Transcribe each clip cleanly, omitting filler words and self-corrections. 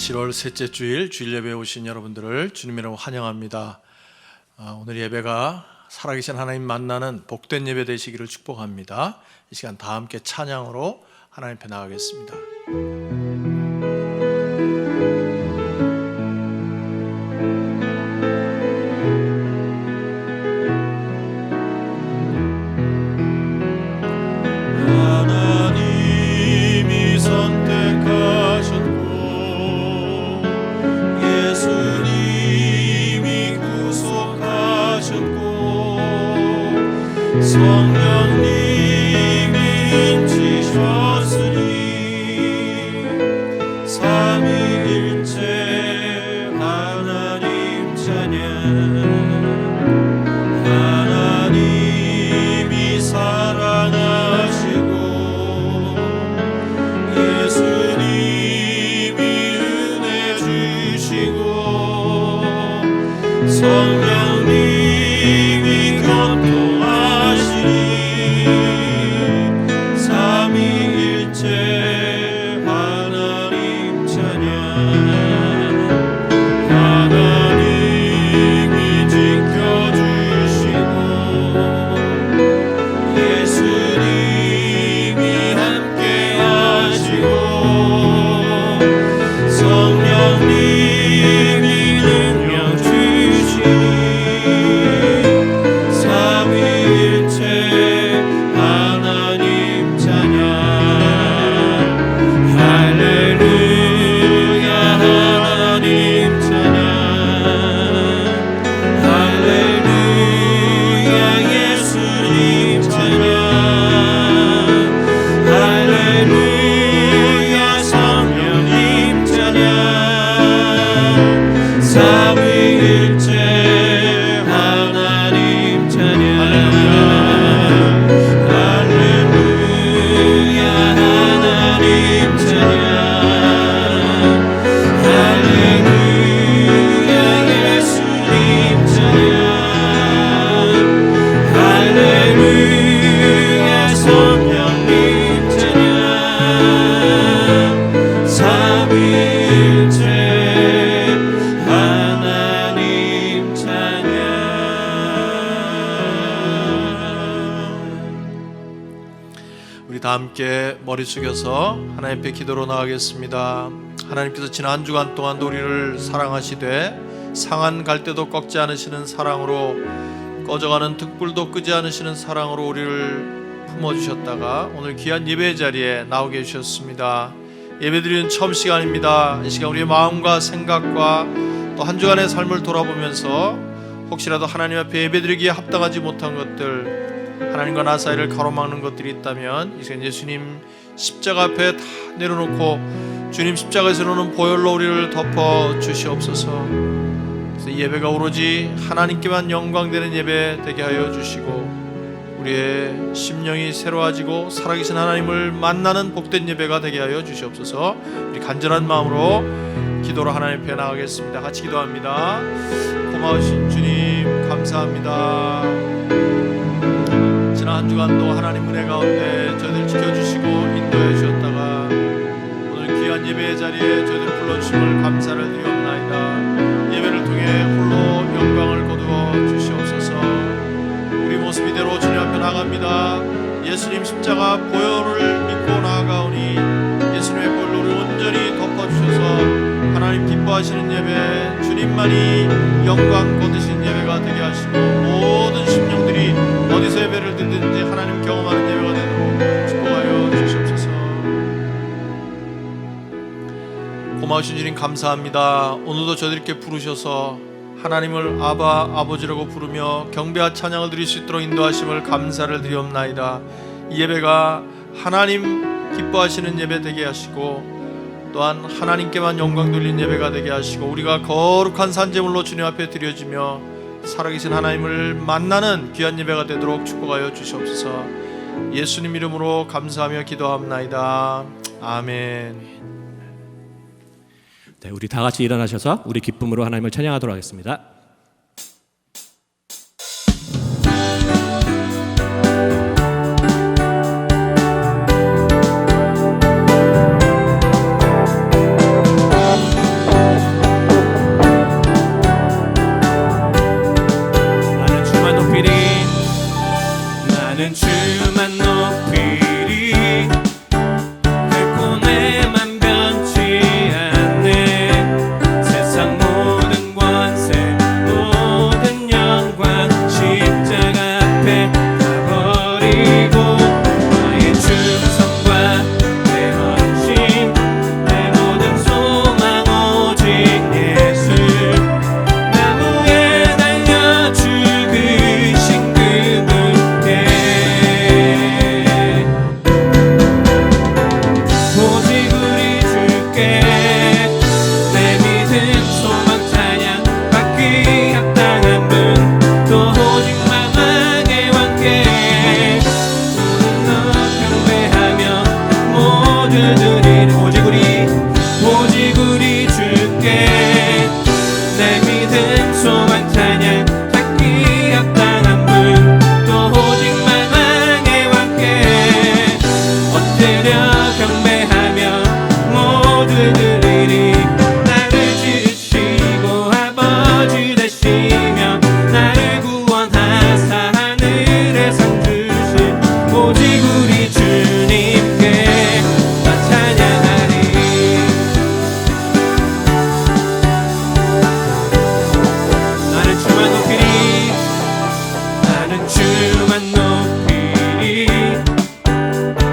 7월 셋째 주일 주일 예배에 오신 여러분들을 주님이라고 환영합니다. 오늘 예배가 살아계신 하나님 만나는 복된 예배 되시기를 축복합니다. 이 시간 다 함께 찬양으로 하나님 앞에 나가겠습니다. 성령님이 인치셨으니 삼위일체 하나님 찬양. 하나님이 사랑하시고 예수님이 은혜 주시고 성령님이 교통하시니 삼위일체 하나님 찬양. 하나님이 지켜주시고 예수님이 함께하시고 성령님이 능력 주시니 삼위일체 하나님 찬양. 할렐루야 하나님 찬양. 할렐루야 예수님 찬양. 할렐루야 성령님 찬양. 삼위일체 하나님 찬양. 할렐루야 하나님 찬양. 할렐루야 예수님 찬양. 할렐루야 성령님 찬양. 삼위일체 하나님 찬양. 우리 다 함께 머리 숙여서 하나님 앞에 기도로 나가겠습니다. 하나님께서 지난 한 주간 동안 우리를 사랑하시되 상한 갈 때도 꺾지 않으시는 사랑으로 꺼져가는 등불도 끄지 않으시는 사랑으로 우리를 품어주셨다가 오늘 귀한 예배 자리에 나오게 해주셨습니다. 예배드리는 처음 시간입니다. 이 시간 우리의 마음과 생각과 또 한 주간의 삶을 돌아보면서 혹시라도 하나님 앞에 예배드리기에 합당하지 못한 것들, 하나님과 나 사이를 가로막는 것들이 있다면 이 시간 예수님 십자가 앞에 다 내려놓고 주님 십자가에서 오는 보혈로 우리를 덮어 주시옵소서. 그래서 이 예배가 오로지 하나님께만 영광되는 예배 되게 하여 주시고 우리의 심령이 새로워지고 살아계신 하나님을 만나는 복된 예배가 되게 하여 주시옵소서. 우리 간절한 마음으로 기도로 하나님 앞에 나가겠습니다. 같이 기도합니다. 고마우신 주님 감사합니다. 지난 한 주간도 하나님 은혜 가운데 저희들 지켜주시고 인도해 주셨다가 오늘 귀한 예배의 자리에 저희들 불러주심을 감사를 드리옵나이다. 예배를 통해 홀로 영광을 거두어 주시옵소서. 우리 모습 이대로 주님 앞에 나갑니다. 예수님 십자가 보혈을 믿고 나아가오니 예수님의 보혈로 우리 온전히 덮어주셔서 하나님 기뻐하시는 예배, 주님만이 영광 거두신 예배가 되게 하시고 모든 심령들이 어디서 예배를 드리든지 하나님 경험하는 예배가 되도록 축복하여 주시옵소서. 고마우신 주님 감사합니다. 오늘도 저들께 부르셔서 하나님을 아바 아버지라고 부르며 경배와 찬양을 드릴 수 있도록 인도하심을 감사를 드리옵나이다. 이 예배가 하나님 기뻐하시는 예배 되게 하시고 또한 하나님께만 영광 돌린 예배가 되게 하시고 우리가 거룩한 산제물로 주님 앞에 드려지며 살아계신 하나님을 만나는 귀한 예배가 되도록 축복하여 주시옵소서. 예수님 이름으로 감사하며 기도합나이다. 아멘. 네, 우리 다 같이 일어나셔서 우리 기쁨으로 하나님을 찬양하도록 하겠습니다. 오직 우리 주께 내 믿음 소망 찬양 받기 합당한 분 또 오직 만왕의 왕께 엎드려 경배하며 모두 들으리 나를 지으시고 아버지 되시며 나를 구원하사 하늘에 상 주신 오직 우리 주님께 나 찬양하리. 나는 주만 높이리 나는 주만 높이리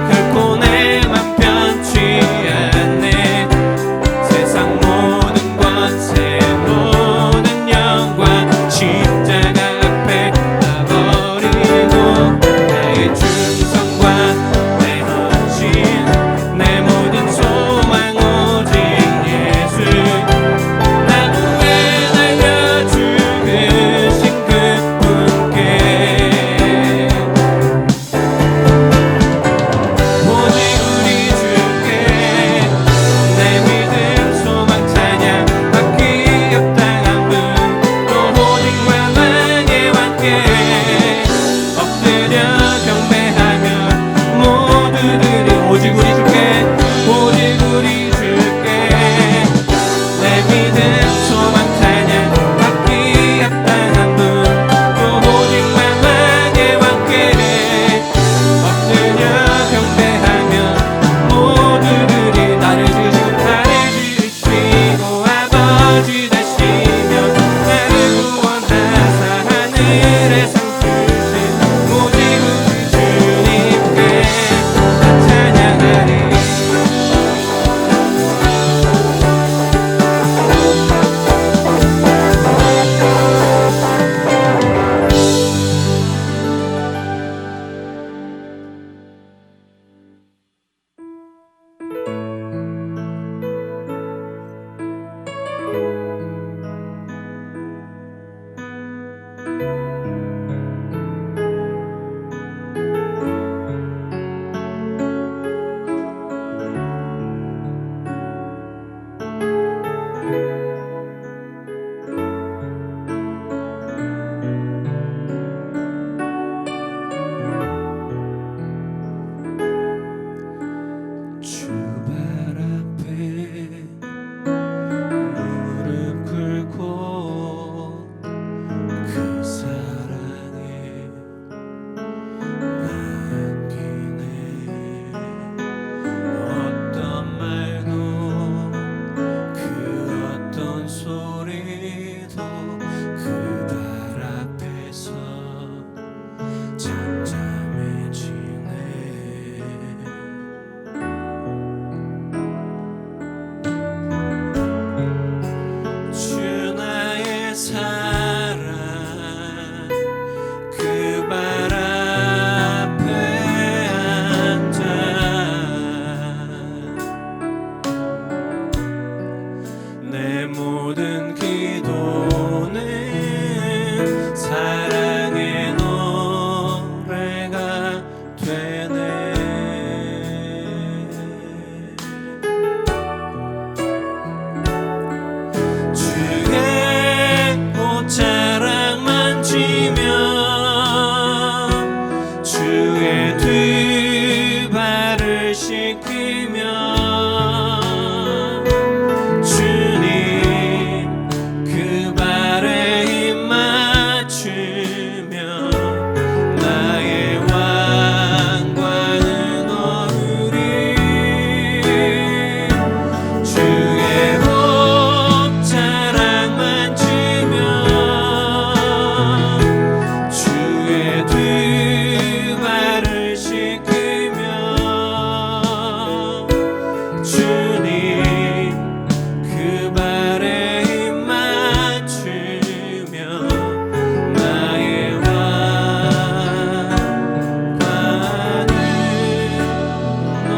결코 내 맘 편치 않네. 세상 모든 권세 모든 영광 십자가 앞에 다 버리고 나의 충성과 내 헌신 내 모든 소망 오직 예수 나도 매달려 죽으신 그분께 오직 우리 주께 내 믿음 소망 찬양 받기 합당한 분 또 오직 만왕의 왕께 엎드려 경배하며 모두들이 오직 우리 주께 내 믿음 소망 찬양 받기 합당한 분 또 오직 만왕의 왕께 엎드려 경배하며 모두들이 나를 지으시고 아버지 되시며 나를 구원하사 하늘에 상 주신 오직 우리 주님께 나 찬양하리. 주발 앞에 무릎 꿇고 그 사랑에 맡기네. 어떤 말도 그 어떤 소리도 그 발 앞에서 잠잠해지네. 주 나의 사랑 그 발 앞에 앉아 내 모든 기도는 사랑의 노래가 되네. 주의 옷자락 만지며 주의 두 발을 씻기며 주님 그 발에 입 맞추며 나의 왕관은 어우리 주의 옷자락 만지며 주의 두 발을 씻기며 주님 그 발에 입 맞추며 나의 왕관은 너희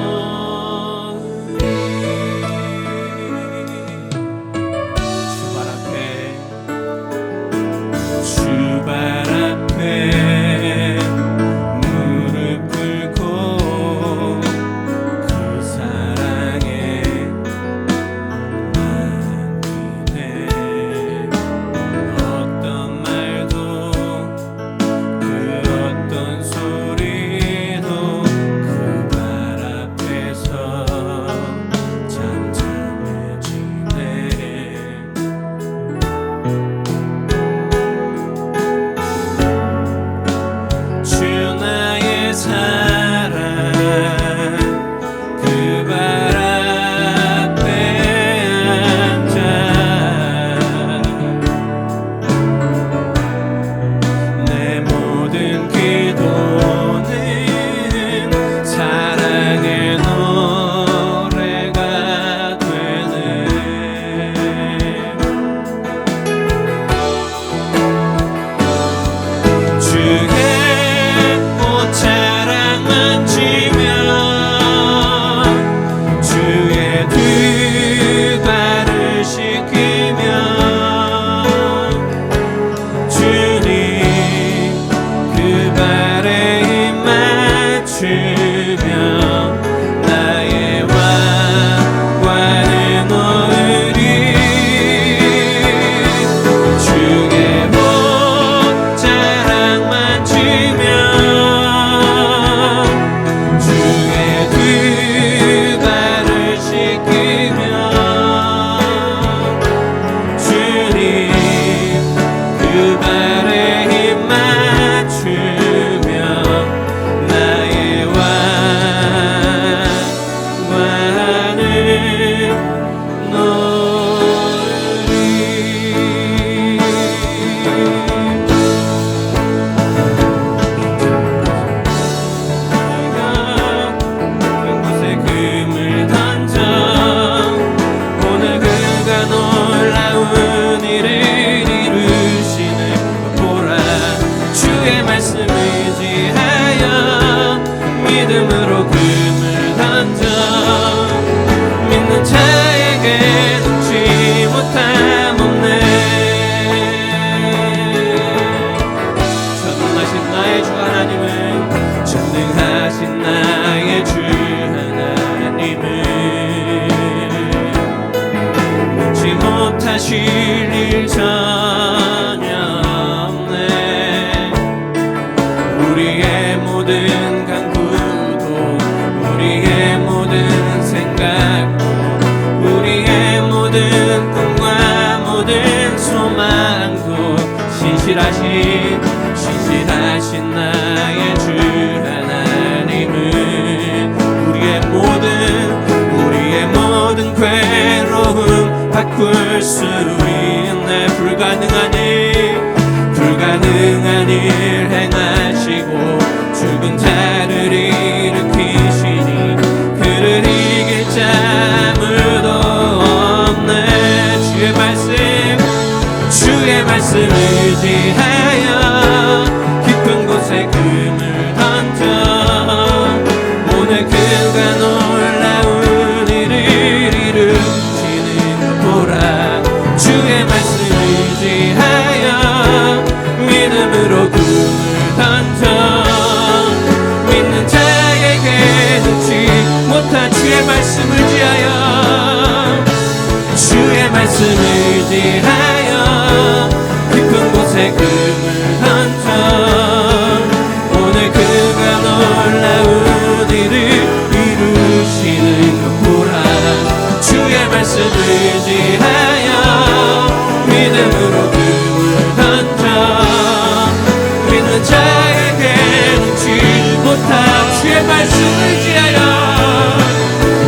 주발 앞에 무릎 꿇고 그 사랑에 신실하신 나의 주 하나님은 우리의 모든 괴로움 바꿀 수 있네. 불가능한 일 행하시고 죽은 자를 일으키시니 그를 이길 자 아무도 없네. 주의 말씀 의지하여 깊은 곳에 금을 던져 오늘 그가 놀라운 일을 이루시는 보라. 주의 말씀 의지하여 믿음으로 금을 던져 믿는 자에게 놓지 못한 주의 말씀을 지하여 주의 말씀을 의지하여 깊은 곳에 금을 던져 오늘 그가 놀라운 일을 이루시는 것 보라. 주의 말씀을 의지하여 믿음으로 금을 던져 믿는 자에게 놓지 못한 주의 말씀을 의지하여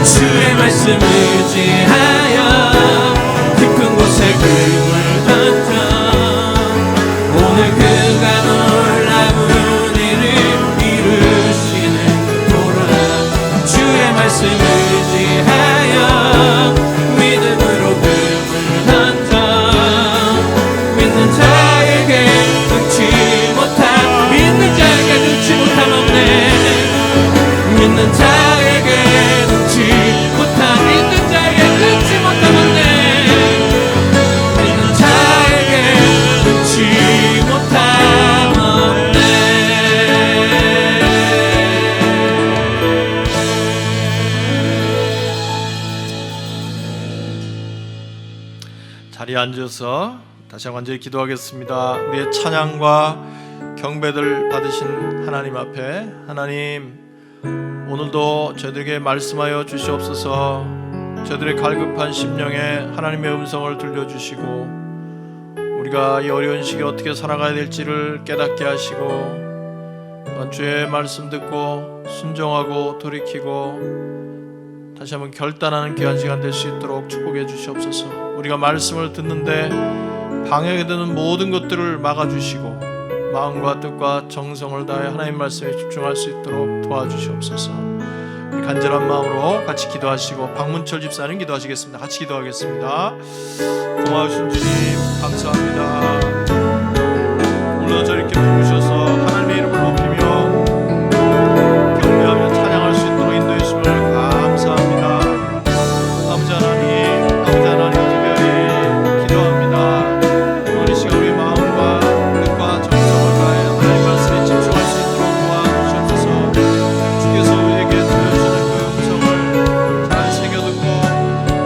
주의 말씀을 의지하여 깊은 곳에 금을 던져 오늘 그가 놀라운 일을 이루시는 보라. 주의 말씀을 의지하여 믿음으로 금을 던져 믿는 자에게 놓지 못함 없네. 믿는 자에게 놓지 못함 없네. 믿는 자에게 놓지 못함 없네. 자리에 앉아서 다시 한번 간절히 기도하겠습니다. 우리의 찬양과 경배들 받으신 하나님 앞에, 하나님 오늘도 저희들에게 말씀하여 주시옵소서. 저희들의 갈급한 심령에 하나님의 음성을 들려주시고 우리가 이 어려운 시기에 어떻게 살아가야 될지를 깨닫게 하시고 주의 말씀 듣고 순종하고 돌이키고 다시 한번 결단하는 귀한 시간 될 수 있도록 축복해 주시옵소서. 우리가 말씀을 듣는데 방해가 되는 모든 것들을 막아주시고 마음과 뜻과 정성을 다해 하나님 말씀에 집중할 수 있도록 도와주시옵소서. 우리 간절한 마음으로 같이 기도하시고 박문철 집사님 기도하시겠습니다. 같이 기도하겠습니다. 고마우신 주님 감사합니다. 오늘도 저를 이렇게 부르셔서 하나님의 이름을 높이며 경배하며 찬양할 수 있도록 인도해 주심을 감사합니다. 아버지 하나님 특별히 기도합니다. 오늘 이 시간 우리의 마음과 뜻과 정성을 다해 하나님 말씀에 집중할 수 있도록 도와주시옵소서. 주께서 우리에게 들려주시는 그 음성을 잘 새겨듣고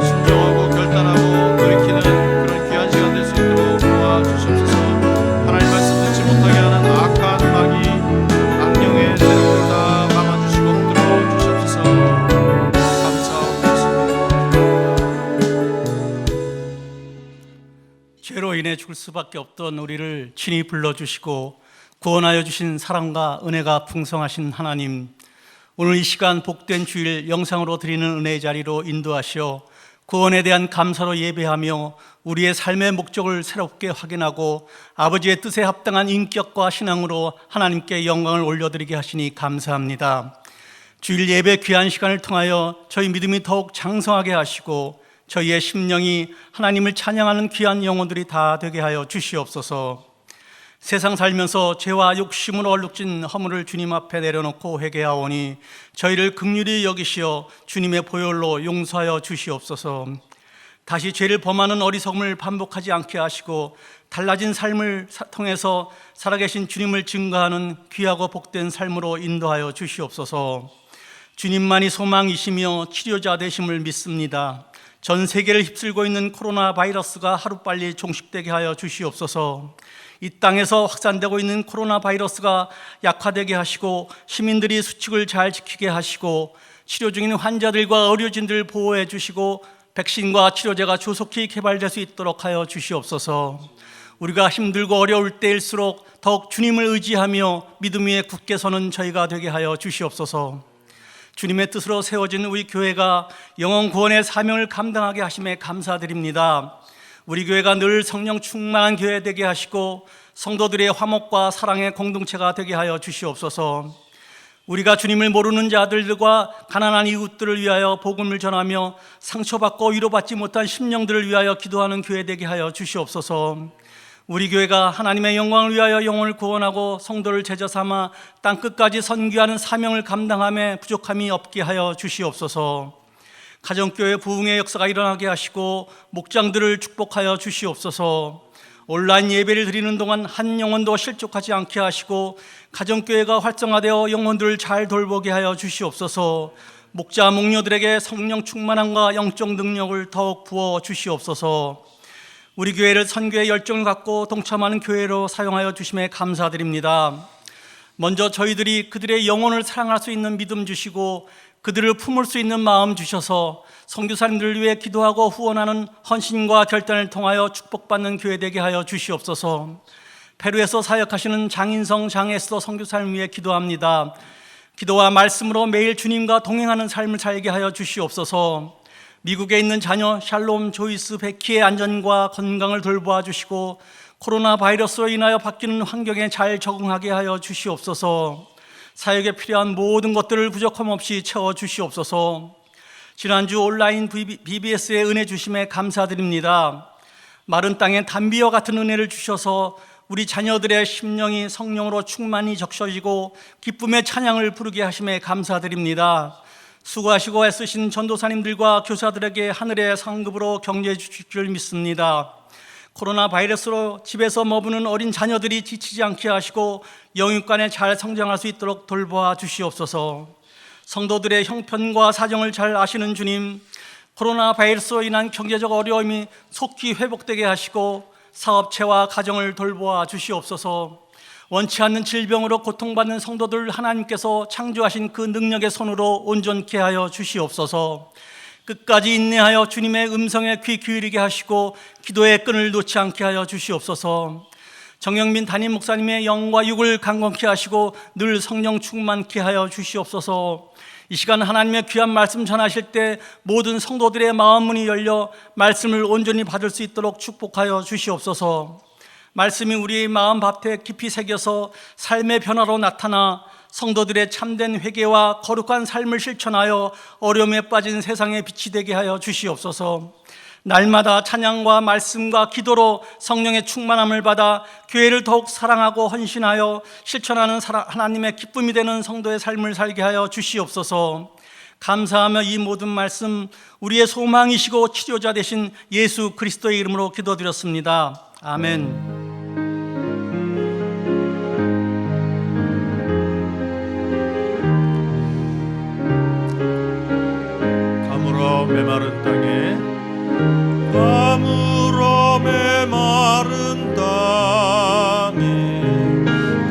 순종하고 결단하고 돌이키는 그런 귀한 시간 될 수 있도록 도와주시옵소서. 하나님 말씀 듣지 못하게 하는 악한 마귀 악령의 세력을 다 막아주시고 흔들어 주시옵소서. 죄로 인해 죽을 수밖에 없던 우리를 친히 불러주시고 구원하여 주신 사랑과 은혜가 풍성하신 하나님, 오늘 이 시간 복된 주일 영상으로 드리는 은혜의 자리로 인도하시어 구원에 대한 감사로 예배하며 우리의 삶의 목적을 새롭게 확인하고 아버지의 뜻에 합당한 인격과 신앙으로 하나님께 영광을 올려드리게 하시니 감사합니다. 주일 예배 귀한 시간을 통하여 저희 믿음이 더욱 장성하게 하시고 저희의 심령이 하나님을 찬양하는 귀한 영혼들이 다 되게 하여 주시옵소서. 세상 살면서 죄와 욕심으로 얼룩진 허물을 주님 앞에 내려놓고 회개하오니 저희를 긍휼히 여기시어 주님의 보혈로 용서하여 주시옵소서. 다시 죄를 범하는 어리석음을 반복하지 않게 하시고 달라진 삶을 통해서 살아계신 주님을 증거하는 귀하고 복된 삶으로 인도하여 주시옵소서. 주님만이 소망이시며 치료자 되심을 믿습니다. 전 세계를 휩쓸고 있는 코로나 바이러스가 하루빨리 종식되게 하여 주시옵소서. 이 땅에서 확산되고 있는 코로나 바이러스가 약화되게 하시고 시민들이 수칙을 잘 지키게 하시고 치료 중인 환자들과 의료진들 보호해 주시고 백신과 치료제가 조속히 개발될 수 있도록 하여 주시옵소서. 우리가 힘들고 어려울 때일수록 더욱 주님을 의지하며 믿음 위에 굳게 서는 저희가 되게 하여 주시옵소서. 주님의 뜻으로 세워진 우리 교회가 영혼 구원의 사명을 감당하게 하심에 감사드립니다. 우리 교회가 늘 성령 충만한 교회 되게 하시고 성도들의 화목과 사랑의 공동체가 되게 하여 주시옵소서. 우리가 주님을 모르는 자들과 가난한 이웃들을 위하여 복음을 전하며 상처받고 위로받지 못한 심령들을 위하여 기도하는 교회 되게 하여 주시옵소서. 우리 교회가 하나님의 영광을 위하여 영혼을 구원하고 성도를 제자 삼아 땅끝까지 선교하는 사명을 감당함에 부족함이 없게 하여 주시옵소서. 가정교회 부흥의 역사가 일어나게 하시고 목장들을 축복하여 주시옵소서. 온라인 예배를 드리는 동안 한 영혼도 실족하지 않게 하시고 가정교회가 활성화되어 영혼들을 잘 돌보게 하여 주시옵소서. 목자 목녀들에게 성령 충만함과 영적 능력을 더욱 부어 주시옵소서. 우리 교회를 선교의 열정을 갖고 동참하는 교회로 사용하여 주심에 감사드립니다. 먼저 저희들이 그들의 영혼을 사랑할 수 있는 믿음 주시고 그들을 품을 수 있는 마음 주셔서 선교사님들을 위해 기도하고 후원하는 헌신과 결단을 통하여 축복받는 교회 되게 하여 주시옵소서. 페루에서 사역하시는 장인성 장에스더 선교사님 위해 기도합니다. 기도와 말씀으로 매일 주님과 동행하는 삶을 살게 하여 주시옵소서. 미국에 있는 자녀 샬롬, 조이스, 베키의 안전과 건강을 돌보아 주시고 코로나 바이러스로 인하여 바뀌는 환경에 잘 적응하게 하여 주시옵소서. 사역에 필요한 모든 것들을 부족함 없이 채워 주시옵소서. 지난주 온라인 BBS의 은혜 주심에 감사드립니다. 마른 땅에 단비와 같은 은혜를 주셔서 우리 자녀들의 심령이 성령으로 충만히 적셔지고 기쁨의 찬양을 부르게 하심에 감사드립니다. 수고하시고 애쓰신 전도사님들과 교사들에게 하늘의 상급으로 격려해 주실 줄 믿습니다. 코로나 바이러스로 집에서 머무는 어린 자녀들이 지치지 않게 하시고 영육간에 잘 성장할 수 있도록 돌보아 주시옵소서. 성도들의 형편과 사정을 잘 아시는 주님, 코로나 바이러스로 인한 경제적 어려움이 속히 회복되게 하시고 사업체와 가정을 돌보아 주시옵소서. 원치 않는 질병으로 고통받는 성도들 하나님께서 창조하신 그 능력의 손으로 온전케 하여 주시옵소서. 끝까지 인내하여 주님의 음성에 귀 기울이게 하시고 기도의 끈을 놓지 않게 하여 주시옵소서. 정영민 담임 목사님의 영과 육을 강건케 하시고 늘 성령 충만케 하여 주시옵소서. 이 시간 하나님의 귀한 말씀 전하실 때 모든 성도들의 마음 문이 열려 말씀을 온전히 받을 수 있도록 축복하여 주시옵소서. 말씀이 우리의 마음 밭에 깊이 새겨서 삶의 변화로 나타나 성도들의 참된 회개와 거룩한 삶을 실천하여 어려움에 빠진 세상에 빛이 되게 하여 주시옵소서. 날마다 찬양과 말씀과 기도로 성령의 충만함을 받아 교회를 더욱 사랑하고 헌신하여 실천하는 하나님의 기쁨이 되는 성도의 삶을 살게 하여 주시옵소서. 감사하며 이 모든 말씀 우리의 소망이시고 치료자 되신 예수 그리스도의 이름으로 기도드렸습니다. 아멘. 메마른 땅에 가물어 메마른 땅에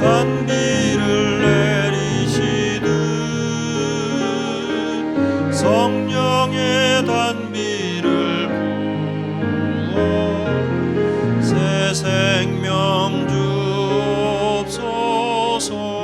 단비를 내리시듯 성령의 단비를 부어 새 생명 주옵소서.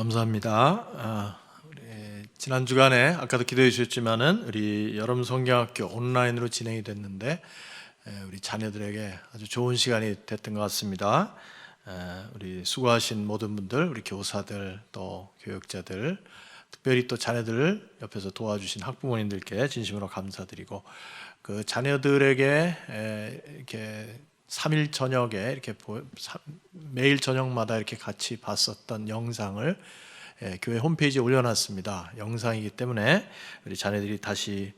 감사합니다. 우리 지난 주간에 아까도 기도해 주셨지만은 우리 여름 성경학교 온라인으로 진행이 됐는데 우리 자녀들에게 아주 좋은 시간이 됐던 것 같습니다. 우리 수고하신 모든 분들, 우리 교사들 또 교육자들, 특별히 또 자녀들 옆에서 도와주신 학부모님들께 진심으로 감사드리고, 그 자녀들에게 이렇게 3일 저녁에 이렇게 매일 저녁마다 이렇게 같이 봤었던 영상을 교회 홈페이지에 올려놨습니다. 영상이기 때문에 우리 자녀들이 다시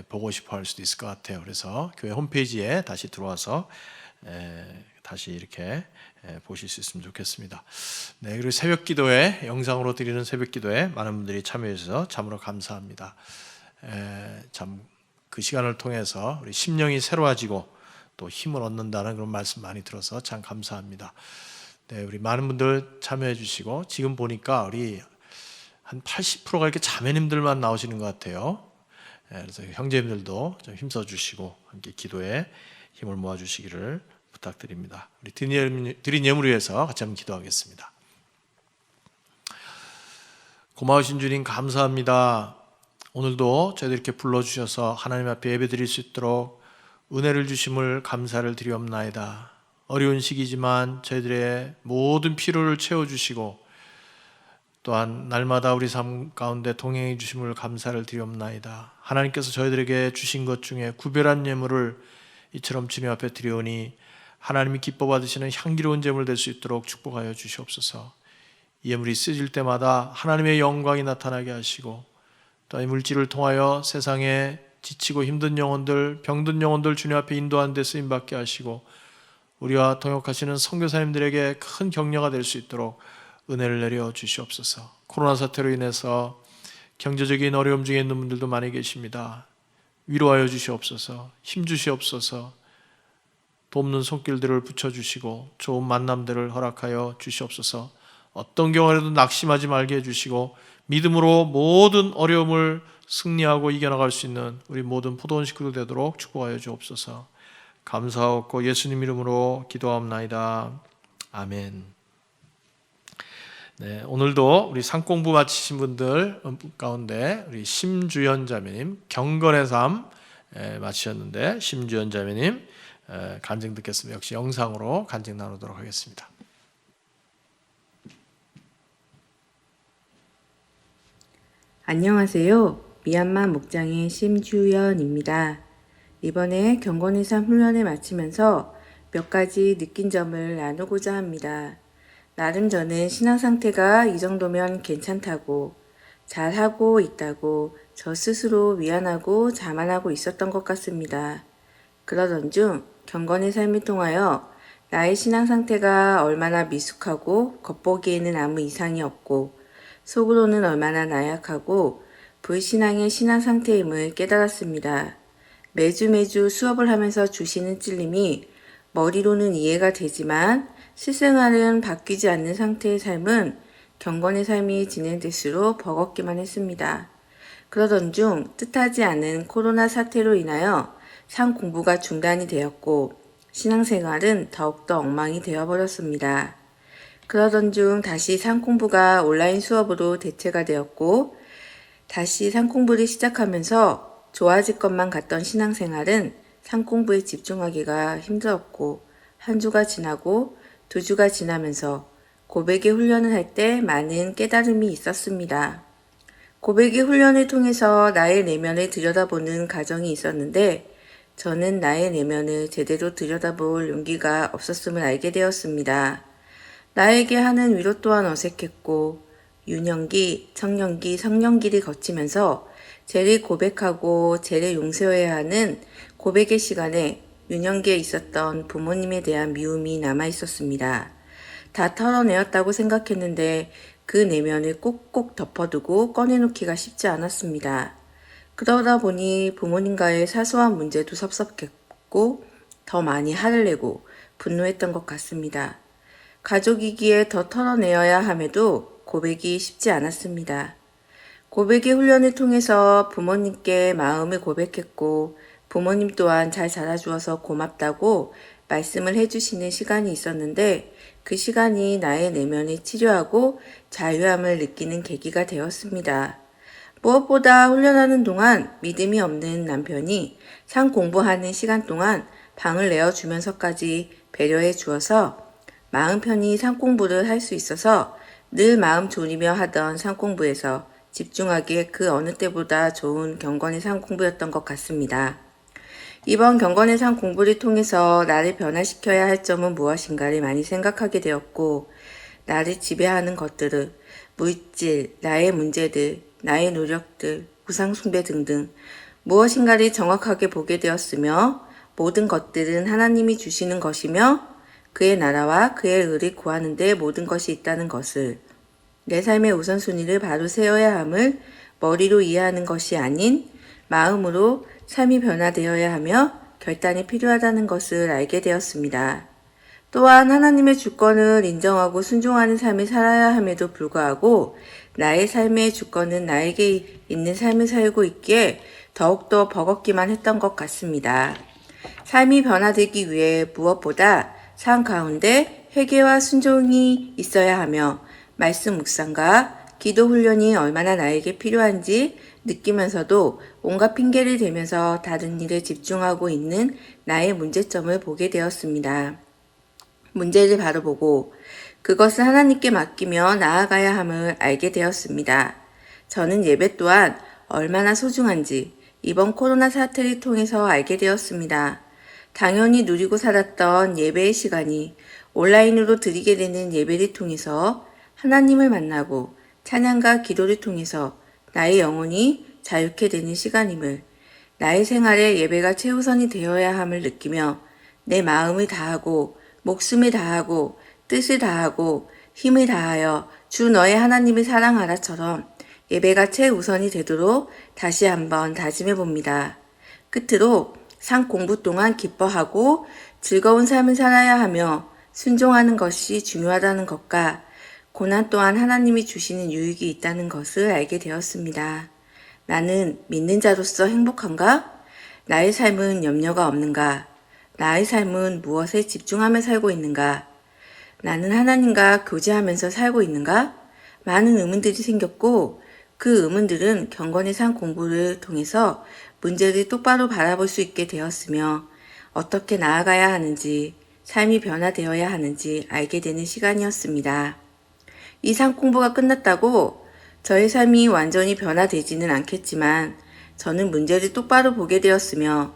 보고 싶어 할 수도 있을 것 같아요. 그래서 교회 홈페이지에 다시 들어와서 다시 이렇게 보실 수 있으면 좋겠습니다. 네, 그리고 새벽 기도에, 영상으로 드리는 새벽 기도에 많은 분들이 참여해 주셔서 참으로 감사합니다. 참 그 시간을 통해서 우리 심령이 새로워지고 또 힘을 얻는다는 그런 말씀 많이 들어서 참 감사합니다. 네, 우리 많은 분들 참여해 주시고, 지금 보니까 우리 한 80%가 이렇게 자매님들만 나오시는 것 같아요. 그래서 형제님들도 좀 힘써 주시고 함께 기도에 힘을 모아 주시기를 부탁드립니다. 우리 드린 예물 위해서 같이 한번 기도하겠습니다. 고마우신 주님 감사합니다. 오늘도 저희들 이렇게 불러주셔서 하나님 앞에 예배드릴 수 있도록 은혜를 주심을 감사를 드리옵나이다. 어려운 시기지만 저희들의 모든 필요를 채워주시고 또한 날마다 우리 삶 가운데 동행해 주심을 감사를 드리옵나이다. 하나님께서 저희들에게 주신 것 중에 구별한 예물을 이처럼 주님 앞에 드리오니 하나님이 기뻐 받으시는 향기로운 제물 될 수 있도록 축복하여 주시옵소서. 이 예물이 쓰질 때마다 하나님의 영광이 나타나게 하시고, 또 이 물질을 통하여 세상에 지치고 힘든 영혼들, 병든 영혼들 주님 앞에 인도하는 데 쓰임받게 하시고, 우리와 동역하시는 선교사님들에게 큰 격려가 될 수 있도록 은혜를 내려 주시옵소서. 코로나 사태로 인해서 경제적인 어려움 중에 있는 분들도 많이 계십니다. 위로하여 주시옵소서. 힘 주시옵소서. 돕는 손길들을 붙여주시고 좋은 만남들을 허락하여 주시옵소서. 어떤 경우라도 낙심하지 말게 해주시고 믿음으로 모든 어려움을 승리하고 이겨나갈 수 있는 우리 모든 포도원 식구들 되도록 축복하여 주옵소서. 감사하고 예수님 이름으로 기도하옵나이다. 아멘. 네, 오늘도 우리 상공부 마치신 분들 가운데 우리 심주연 자매님 경건의 삶 마치셨는데, 심주연 자매님 간증 듣겠습니다. 역시 영상으로 간증 나누도록 하겠습니다. 안녕하세요. 미얀마 목장의 심주연입니다. 이번에 경건의 삶 훈련을 마치면서 몇 가지 느낀 점을 나누고자 합니다. 나름 저는 신앙 상태가 이 정도면 괜찮다고, 잘하고 있다고 저 스스로 위안하고 자만하고 있었던 것 같습니다. 그러던 중 경건의 삶을 통하여 나의 신앙 상태가 얼마나 미숙하고 겉보기에는 아무 이상이 없고 속으로는 얼마나 나약하고 불신앙의 신앙 상태임을 깨달았습니다. 매주 수업을 하면서 주시는 찔림이 머리로는 이해가 되지만 실생활은 바뀌지 않는 상태의 삶은 경건의 삶이 진행될수록 버겁기만 했습니다. 그러던 중 뜻하지 않은 코로나 사태로 인하여 상 공부가 중단이 되었고 신앙생활은 더욱더 엉망이 되어버렸습니다. 그러던 중 다시 상 공부가 온라인 수업으로 대체가 되었고 다시 상 공부를 시작하면서 좋아질 것만 같던 신앙생활은 상 공부에 집중하기가 힘들었고, 한 주가 지나고 두 주가 지나면서 고백의 훈련을 할 때 많은 깨달음이 있었습니다. 고백의 훈련을 통해서 나의 내면을 들여다보는 과정이 있었는데 저는 나의 내면을 제대로 들여다볼 용기가 없었음을 알게 되었습니다. 나에게 하는 위로 또한 어색했고 유년기, 청년기, 성년기를 거치면서 죄를 고백하고 죄를 용서해야 하는 고백의 시간에 유년기에 있었던 부모님에 대한 미움이 남아있었습니다. 다 털어내었다고 생각했는데 그 내면을 꼭꼭 덮어두고 꺼내놓기가 쉽지 않았습니다. 그러다 보니 부모님과의 사소한 문제도 섭섭했고 더 많이 화를 내고 분노했던 것 같습니다. 가족이기에 더 털어내어야 함에도 고백이 쉽지 않았습니다. 고백의 훈련을 통해서 부모님께 마음을 고백했고 부모님 또한 잘 자라주어서 고맙다고 말씀을 해주시는 시간이 있었는데 그 시간이 나의 내면을 치료하고 자유함을 느끼는 계기가 되었습니다. 무엇보다 훈련하는 동안 믿음이 없는 남편이 상 공부하는 시간 동안 방을 내어주면서까지 배려해 주어서 마음 편히 상 공부를 할 수 있어서 늘 마음 졸이며 하던 상 공부에서 집중하기에 그 어느 때보다 좋은 경건의 상 공부였던 것 같습니다. 이번 경건의 상 공부를 통해서 나를 변화시켜야 할 점은 무엇인가를 많이 생각하게 되었고, 나를 지배하는 것들을, 물질, 나의 문제들, 나의 노력들, 우상숭배 등등 무엇인가를 정확하게 보게 되었으며, 모든 것들은 하나님이 주시는 것이며 그의 나라와 그의 의를 구하는 데 모든 것이 있다는 것을, 내 삶의 우선순위를 바로 세워야 함을 머리로 이해하는 것이 아닌 마음으로 삶이 변화되어야 하며 결단이 필요하다는 것을 알게 되었습니다. 또한 하나님의 주권을 인정하고 순종하는 삶을 살아야 함에도 불구하고 나의 삶의 주권은 나에게 있는 삶을 살고 있기에 더욱더 버겁기만 했던 것 같습니다. 삶이 변화되기 위해 무엇보다 삶 가운데 회개와 순종이 있어야 하며 말씀 묵상과 기도 훈련이 얼마나 나에게 필요한지 느끼면서도 온갖 핑계를 대면서 다른 일에 집중하고 있는 나의 문제점을 보게 되었습니다. 문제를 바로 보고 그것을 하나님께 맡기며 나아가야 함을 알게 되었습니다. 저는 예배 또한 얼마나 소중한지 이번 코로나 사태를 통해서 알게 되었습니다. 당연히 누리고 살았던 예배의 시간이 온라인으로 드리게 되는 예배를 통해서 하나님을 만나고 찬양과 기도를 통해서 나의 영혼이 자유케 되는 시간임을, 나의 생활에 예배가 최우선이 되어야 함을 느끼며 내 마음을 다하고 목숨을 다하고 뜻을 다하고 힘을 다하여 주 너의 하나님을 사랑하라처럼 예배가 최우선이 되도록 다시 한번 다짐해 봅니다. 끝으로 상 공부 동안 기뻐하고 즐거운 삶을 살아야 하며 순종하는 것이 중요하다는 것과 고난 또한 하나님이 주시는 유익이 있다는 것을 알게 되었습니다. 나는 믿는 자로서 행복한가? 나의 삶은 염려가 없는가? 나의 삶은 무엇에 집중하며 살고 있는가? 나는 하나님과 교제하면서 살고 있는가? 많은 의문들이 생겼고 그 의문들은 경건의 상 공부를 통해서 문제를 똑바로 바라볼 수 있게 되었으며 어떻게 나아가야 하는지, 삶이 변화되어야 하는지 알게 되는 시간이었습니다. 이 상 공부가 끝났다고 저의 삶이 완전히 변화되지는 않겠지만 저는 문제를 똑바로 보게 되었으며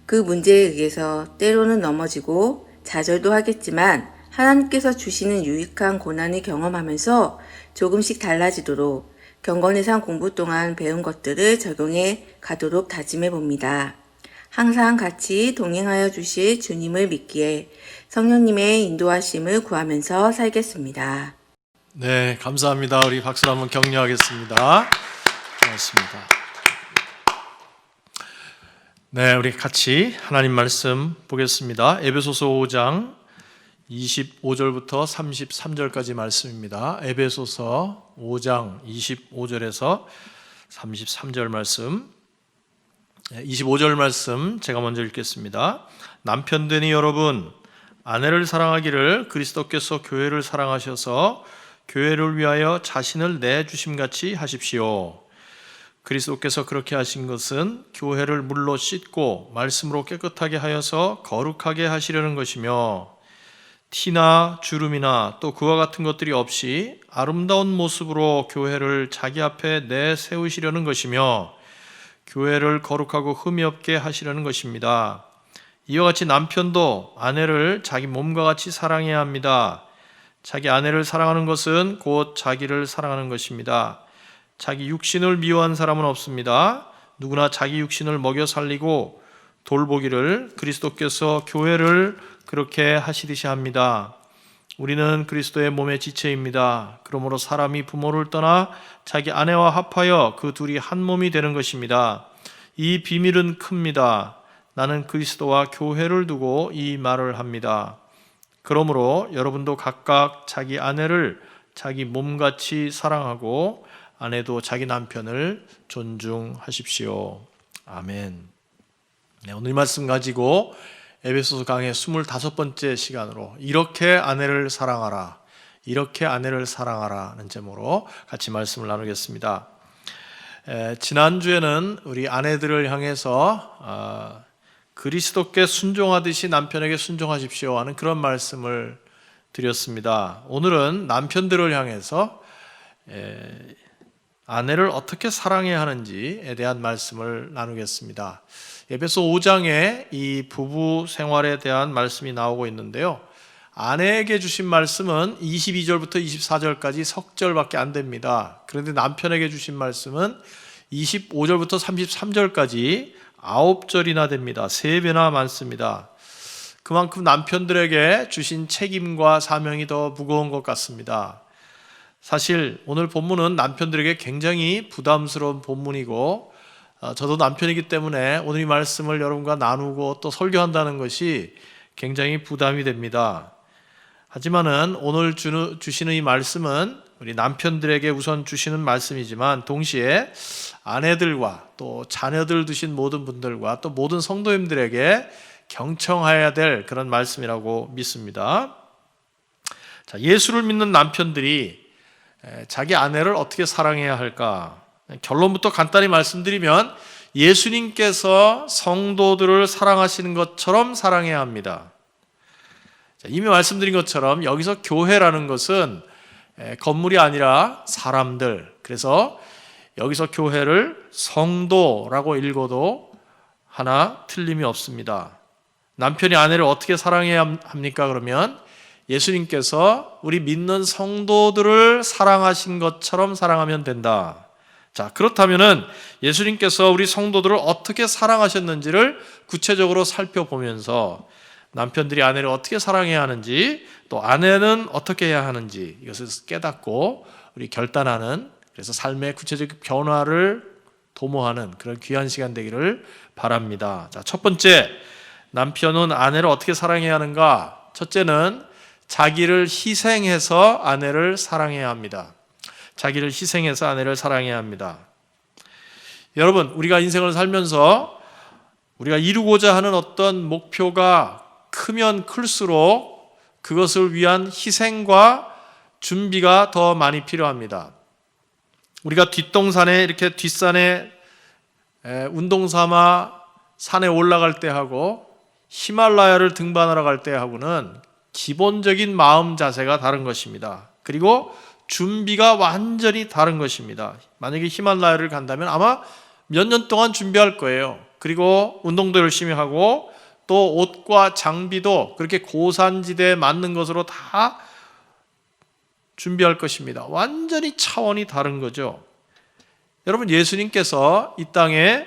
그 문제에 의해서 때로는 넘어지고 좌절도 하겠지만 하나님께서 주시는 유익한 고난을 경험하면서 조금씩 달라지도록 경건의 상 공부 동안 배운 것들을 적용해 가도록 다짐해 봅니다. 항상 같이 동행하여 주실 주님을 믿기에 성령님의 인도하심을 구하면서 살겠습니다. 네, 감사합니다. 우리 박수로 한번 격려하겠습니다. 고맙습니다. 네, 우리 같이 하나님 말씀 보겠습니다. 에베소서 5장 25절부터 33절까지 말씀입니다. 에베소서 5장 25절에서 33절 말씀. 25절 말씀 제가 먼저 읽겠습니다. 남편 되니 여러분, 아내를 사랑하기를 그리스도께서 교회를 사랑하셔서 교회를 위하여 자신을 내주심같이 하십시오. 그리스도께서 그렇게 하신 것은 교회를 물로 씻고 말씀으로 깨끗하게 하여서 거룩하게 하시려는 것이며 티나 주름이나 또 그와 같은 것들이 없이 아름다운 모습으로 교회를 자기 앞에 내세우시려는 것이며 교회를 거룩하고 흠이 없게 하시려는 것입니다. 이와 같이 남편도 아내를 자기 몸과 같이 사랑해야 합니다. 자기 아내를 사랑하는 것은 곧 자기를 사랑하는 것입니다. 자기 육신을 미워한 사람은 없습니다. 누구나 자기 육신을 먹여 살리고 돌보기를 그리스도께서 교회를 그렇게 하시듯이 합니다. 우리는 그리스도의 몸의 지체입니다. 그러므로 사람이 부모를 떠나 자기 아내와 합하여 그 둘이 한 몸이 되는 것입니다. 이 비밀은 큽니다. 나는 그리스도와 교회를 두고 이 말을 합니다. 그러므로 여러분도 각각 자기 아내를 자기 몸같이 사랑하고 아내도 자기 남편을 존중하십시오. 아멘. 네, 오늘 말씀 가지고 에베소서 강의 25번째 시간으로 이렇게 아내를 사랑하라, 이렇게 아내를 사랑하라는 제목으로 같이 말씀을 나누겠습니다. 지난주에는 우리 아내들을 향해서 그리스도께 순종하듯이 남편에게 순종하십시오 하는 그런 말씀을 드렸습니다. 오늘은 남편들을 향해서 아내를 어떻게 사랑해야 하는지에 대한 말씀을 나누겠습니다. 에베소 5장에 이 부부 생활에 대한 말씀이 나오고 있는데요. 아내에게 주신 말씀은 22절부터 24절까지 석절밖에 안 됩니다. 그런데 남편에게 주신 말씀은 25절부터 33절까지 9절이나 됩니다. 3배나 많습니다. 그만큼 남편들에게 주신 책임과 사명이 더 무거운 것 같습니다. 사실 오늘 본문은 남편들에게 굉장히 부담스러운 본문이고, 저도 남편이기 때문에 오늘 이 말씀을 여러분과 나누고 또 설교한다는 것이 굉장히 부담이 됩니다. 하지만은 오늘 주시는 이 말씀은 우리 남편들에게 우선 주시는 말씀이지만 동시에 아내들과 또 자녀들 두신 모든 분들과 또 모든 성도님들에게 경청해야 될 그런 말씀이라고 믿습니다. 자, 예수를 믿는 남편들이 자기 아내를 어떻게 사랑해야 할까? 결론부터 간단히 말씀드리면 예수님께서 성도들을 사랑하시는 것처럼 사랑해야 합니다. 이미 말씀드린 것처럼 여기서 교회라는 것은 건물이 아니라 사람들, 그래서 여기서 교회를 성도라고 읽어도 하나 틀림이 없습니다. 남편이 아내를 어떻게 사랑해야 합니까? 그러면 예수님께서 우리 믿는 성도들을 사랑하신 것처럼 사랑하면 된다. 자, 그렇다면은 예수님께서 우리 성도들을 어떻게 사랑하셨는지를 구체적으로 살펴보면서 남편들이 아내를 어떻게 사랑해야 하는지, 또 아내는 어떻게 해야 하는지 이것을 깨닫고 우리 결단하는, 그래서 삶의 구체적 변화를 도모하는 그런 귀한 시간 되기를 바랍니다. 자, 첫 번째, 남편은 아내를 어떻게 사랑해야 하는가? 첫째는 자기를 희생해서 아내를 사랑해야 합니다. 자기를 희생해서 아내를 사랑해야 합니다. 여러분, 우리가 인생을 살면서 우리가 이루고자 하는 어떤 목표가 크면 클수록 그것을 위한 희생과 준비가 더 많이 필요합니다. 우리가 뒷동산에 이렇게 뒷산에 운동 삼아 산에 올라갈 때 하고 히말라야를 등반하러 갈 때 하고는 기본적인 마음 자세가 다른 것입니다. 그리고 준비가 완전히 다른 것입니다. 만약에 히말라야를 간다면 아마 몇 년 동안 준비할 거예요. 그리고 운동도 열심히 하고 또 옷과 장비도 그렇게 고산지대에 맞는 것으로 다 준비할 것입니다. 완전히 차원이 다른 거죠. 여러분, 예수님께서 이 땅에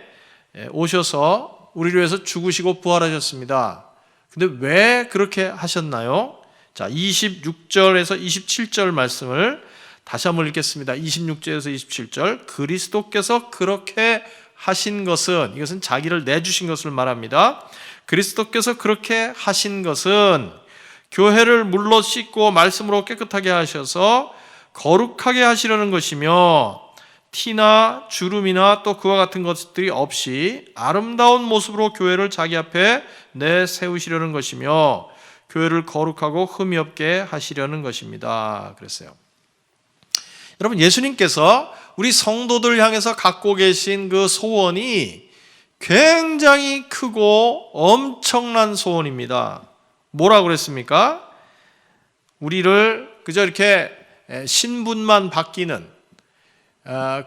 오셔서 우리를 위해서 죽으시고 부활하셨습니다. 근데 왜 그렇게 하셨나요? 자, 26절에서 27절 말씀을 다시 한번 읽겠습니다. 26절에서 27절. 그리스도께서 그렇게 하신 것은, 이것은 자기를 내주신 것을 말합니다. 그리스도께서 그렇게 하신 것은 교회를 물로 씻고 말씀으로 깨끗하게 하셔서 거룩하게 하시려는 것이며, 티나 주름이나 또 그와 같은 것들이 없이 아름다운 모습으로 교회를 자기 앞에 내세우시려는 것이며, 교회를 거룩하고 흠이 없게 하시려는 것입니다. 그랬어요. 여러분, 예수님께서 우리 성도들 향해서 갖고 계신 그 소원이 굉장히 크고 엄청난 소원입니다. 뭐라고 그랬습니까? 우리를 그저 이렇게 신분만 바뀌는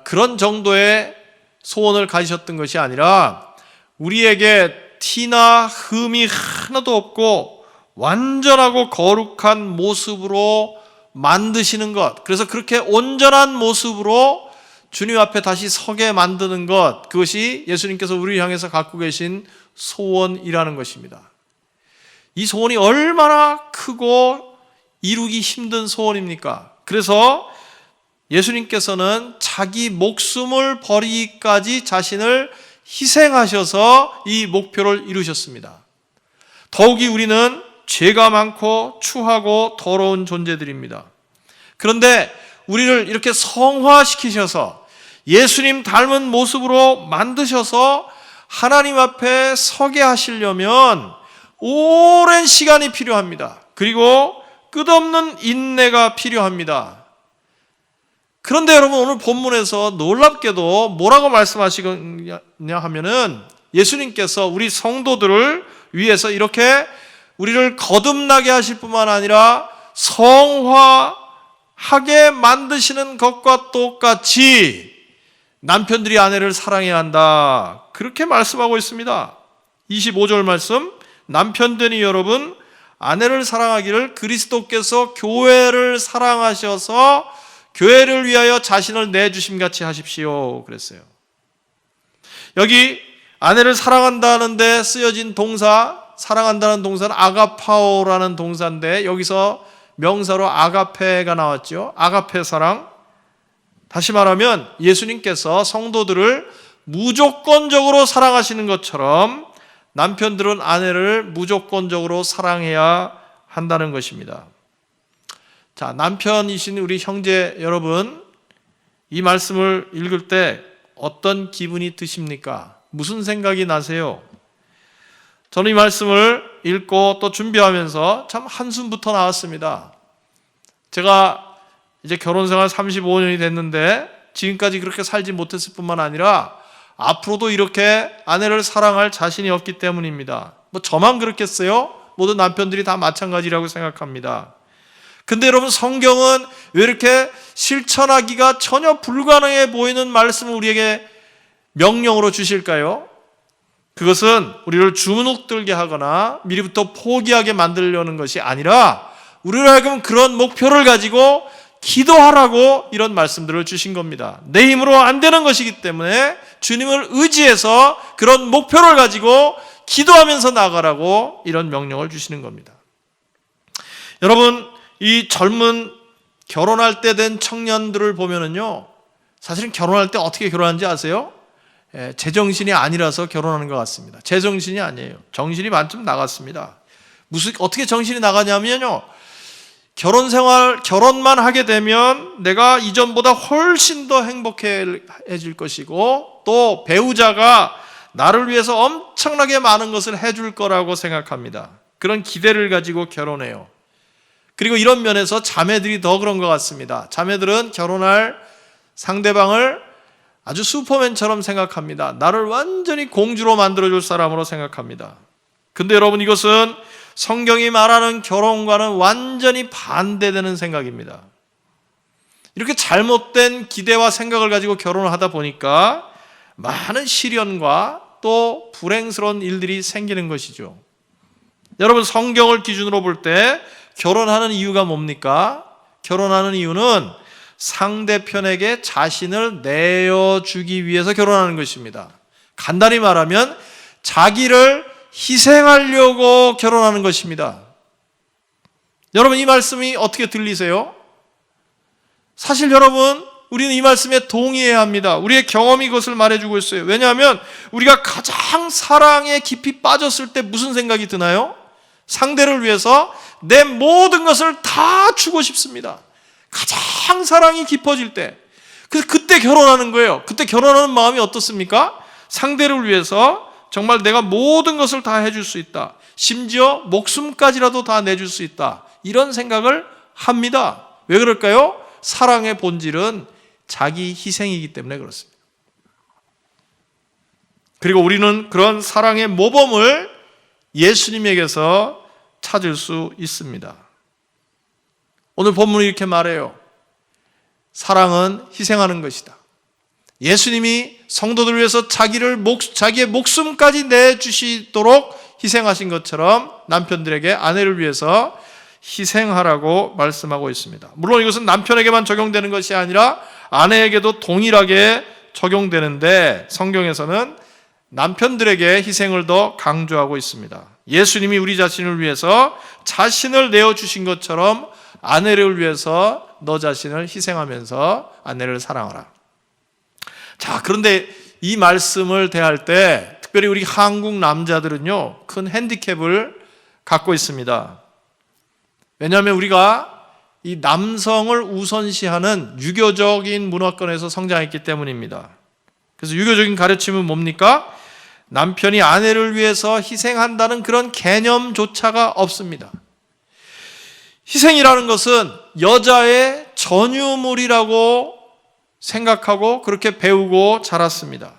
그런 정도의 소원을 가지셨던 것이 아니라 우리에게 티나 흠이 하나도 없고 완전하고 거룩한 모습으로 만드시는 것, 그래서 그렇게 온전한 모습으로 주님 앞에 다시 서게 만드는 것, 그것이 예수님께서 우리를 향해서 갖고 계신 소원이라는 것입니다. 이 소원이 얼마나 크고 이루기 힘든 소원입니까? 그래서 예수님께서는 자기 목숨을 버리기까지 자신을 희생하셔서 이 목표를 이루셨습니다. 더욱이 우리는 죄가 많고 추하고 더러운 존재들입니다. 그런데 우리를 이렇게 성화시키셔서 예수님 닮은 모습으로 만드셔서 하나님 앞에 서게 하시려면 오랜 시간이 필요합니다. 그리고 끝없는 인내가 필요합니다. 그런데 여러분, 오늘 본문에서 놀랍게도 뭐라고 말씀하시냐 하면은 예수님께서 우리 성도들을 위해서 이렇게 우리를 거듭나게 하실 뿐만 아니라 성화하게 만드시는 것과 똑같이 남편들이 아내를 사랑해야 한다, 그렇게 말씀하고 있습니다. 25절 말씀, 남편들이 여러분 아내를 사랑하기를 그리스도께서 교회를 사랑하셔서 교회를 위하여 자신을 내주심 같이 하십시오, 그랬어요. 여기 아내를 사랑한다는 데 쓰여진 동사, 사랑한다는 동사는 아가파오라는 동사인데 여기서 명사로 아가페가 나왔죠. 아가페 사랑. 다시 말하면 예수님께서 성도들을 무조건적으로 사랑하시는 것처럼 남편들은 아내를 무조건적으로 사랑해야 한다는 것입니다. 자, 남편이신 우리 형제 여러분, 이 말씀을 읽을 때 어떤 기분이 드십니까? 무슨 생각이 나세요? 저는 이 말씀을 읽고 또 준비하면서 참 한숨부터 나왔습니다. 제가 이제 결혼 생활 35년이 됐는데 지금까지 그렇게 살지 못했을 뿐만 아니라 앞으로도 이렇게 아내를 사랑할 자신이 없기 때문입니다. 뭐 저만 그렇겠어요? 모든 남편들이 다 마찬가지라고 생각합니다. 근데 여러분, 성경은 왜 이렇게 실천하기가 전혀 불가능해 보이는 말씀을 우리에게 명령으로 주실까요? 그것은 우리를 주눅들게 하거나 미리부터 포기하게 만들려는 것이 아니라 우리를 하여금 그런 목표를 가지고 기도하라고 이런 말씀들을 주신 겁니다. 내 힘으로 안 되는 것이기 때문에 주님을 의지해서 그런 목표를 가지고 기도하면서 나가라고 이런 명령을 주시는 겁니다. 여러분, 이 젊은 결혼할 때 된 청년들을 보면은요, 사실은 결혼할 때 어떻게 결혼하는지 아세요? 제정신이 아니라서 결혼하는 것 같습니다. 제정신이 아니에요. 정신이 반쯤 나갔습니다. 어떻게 정신이 나가냐면요, 결혼만 하게 되면 내가 이전보다 훨씬 더 행복해질 것이고 또 배우자가 나를 위해서 엄청나게 많은 것을 해줄 거라고 생각합니다. 그런 기대를 가지고 결혼해요. 그리고 이런 면에서 자매들이 더 그런 것 같습니다. 자매들은 결혼할 상대방을 아주 슈퍼맨처럼 생각합니다. 나를 완전히 공주로 만들어줄 사람으로 생각합니다. 근데 여러분, 이것은 성경이 말하는 결혼과는 완전히 반대되는 생각입니다. 이렇게 잘못된 기대와 생각을 가지고 결혼을 하다 보니까 많은 시련과 또 불행스러운 일들이 생기는 것이죠. 여러분, 성경을 기준으로 볼 때 결혼하는 이유가 뭡니까? 결혼하는 이유는 상대편에게 자신을 내어주기 위해서 결혼하는 것입니다. 간단히 말하면 자기를 희생하려고 결혼하는 것입니다. 여러분, 이 말씀이 어떻게 들리세요? 사실 여러분, 우리는 이 말씀에 동의해야 합니다. 우리의 경험이 그것을 말해주고 있어요. 왜냐하면 우리가 가장 사랑에 깊이 빠졌을 때 무슨 생각이 드나요? 상대를 위해서 내 모든 것을 다 주고 싶습니다. 가장 사랑이 깊어질 때, 그때 결혼하는 거예요. 그때 결혼하는 마음이 어떻습니까? 상대를 위해서 정말 내가 모든 것을 다 해줄 수 있다, 심지어 목숨까지라도 다 내줄 수 있다, 이런 생각을 합니다. 왜 그럴까요? 사랑의 본질은 자기 희생이기 때문에 그렇습니다. 그리고 우리는 그런 사랑의 모범을 예수님에게서 찾을 수 있습니다. 오늘 본문이 이렇게 말해요. 사랑은 희생하는 것이다. 예수님이 성도들을 위해서 자기의 목숨까지 내주시도록 희생하신 것처럼 남편들에게 아내를 위해서 희생하라고 말씀하고 있습니다. 물론 이것은 남편에게만 적용되는 것이 아니라 아내에게도 동일하게 적용되는데 성경에서는 남편들에게 희생을 더 강조하고 있습니다. 예수님이 우리 자신을 위해서 자신을 내어주신 것처럼 아내를 위해서 너 자신을 희생하면서 아내를 사랑하라. 자, 그런데 이 말씀을 대할 때 특별히 우리 한국 남자들은요, 큰 핸디캡을 갖고 있습니다. 왜냐하면 우리가 이 남성을 우선시하는 유교적인 문화권에서 성장했기 때문입니다. 그래서 유교적인 가르침은 뭡니까? 남편이 아내를 위해서 희생한다는 그런 개념조차가 없습니다. 희생이라는 것은 여자의 전유물이라고 생각하고 그렇게 배우고 자랐습니다.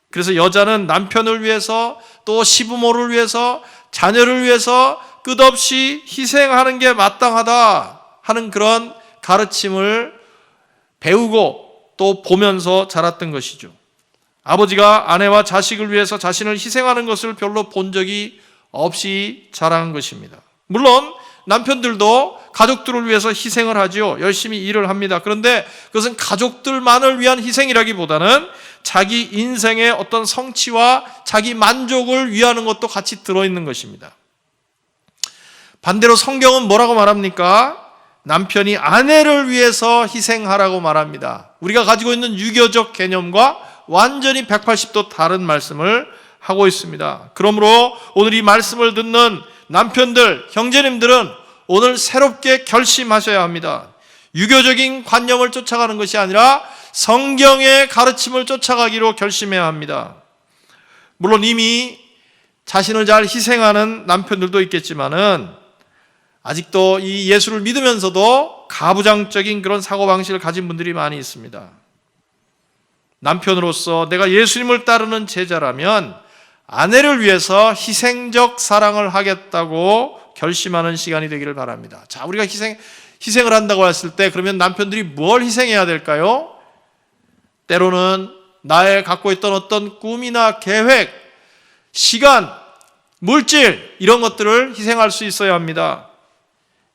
그래서 여자는 남편을 위해서 또 시부모를 위해서 자녀를 위해서 끝없이 희생하는 게 마땅하다 하는 그런 가르침을 배우고 또 보면서 자랐던 것이죠. 아버지가 아내와 자식을 위해서 자신을 희생하는 것을 별로 본 적이 없이 자란 것입니다. 물론 남편들도 가족들을 위해서 희생을 하죠. 열심히 일을 합니다. 그런데 그것은 가족들만을 위한 희생이라기보다는 자기 인생의 어떤 성취와 자기 만족을 위하는 것도 같이 들어있는 것입니다. 반대로 성경은 뭐라고 말합니까? 남편이 아내를 위해서 희생하라고 말합니다. 우리가 가지고 있는 유교적 개념과 완전히 180도 다른 말씀을 하고 있습니다. 그러므로 오늘 이 말씀을 듣는 남편들, 형제님들은 오늘 새롭게 결심하셔야 합니다. 유교적인 관념을 쫓아가는 것이 아니라 성경의 가르침을 쫓아가기로 결심해야 합니다. 물론 이미 자신을 잘 희생하는 남편들도 있겠지만은 아직도 이 예수를 믿으면서도 가부장적인 그런 사고방식을 가진 분들이 많이 있습니다. 남편으로서 내가 예수님을 따르는 제자라면 아내를 위해서 희생적 사랑을 하겠다고 결심하는 시간이 되기를 바랍니다. 자, 우리가 희생을 한다고 했을 때 그러면 남편들이 뭘 희생해야 될까요? 때로는 나의 갖고 있던 어떤 꿈이나 계획, 시간, 물질 이런 것들을 희생할 수 있어야 합니다.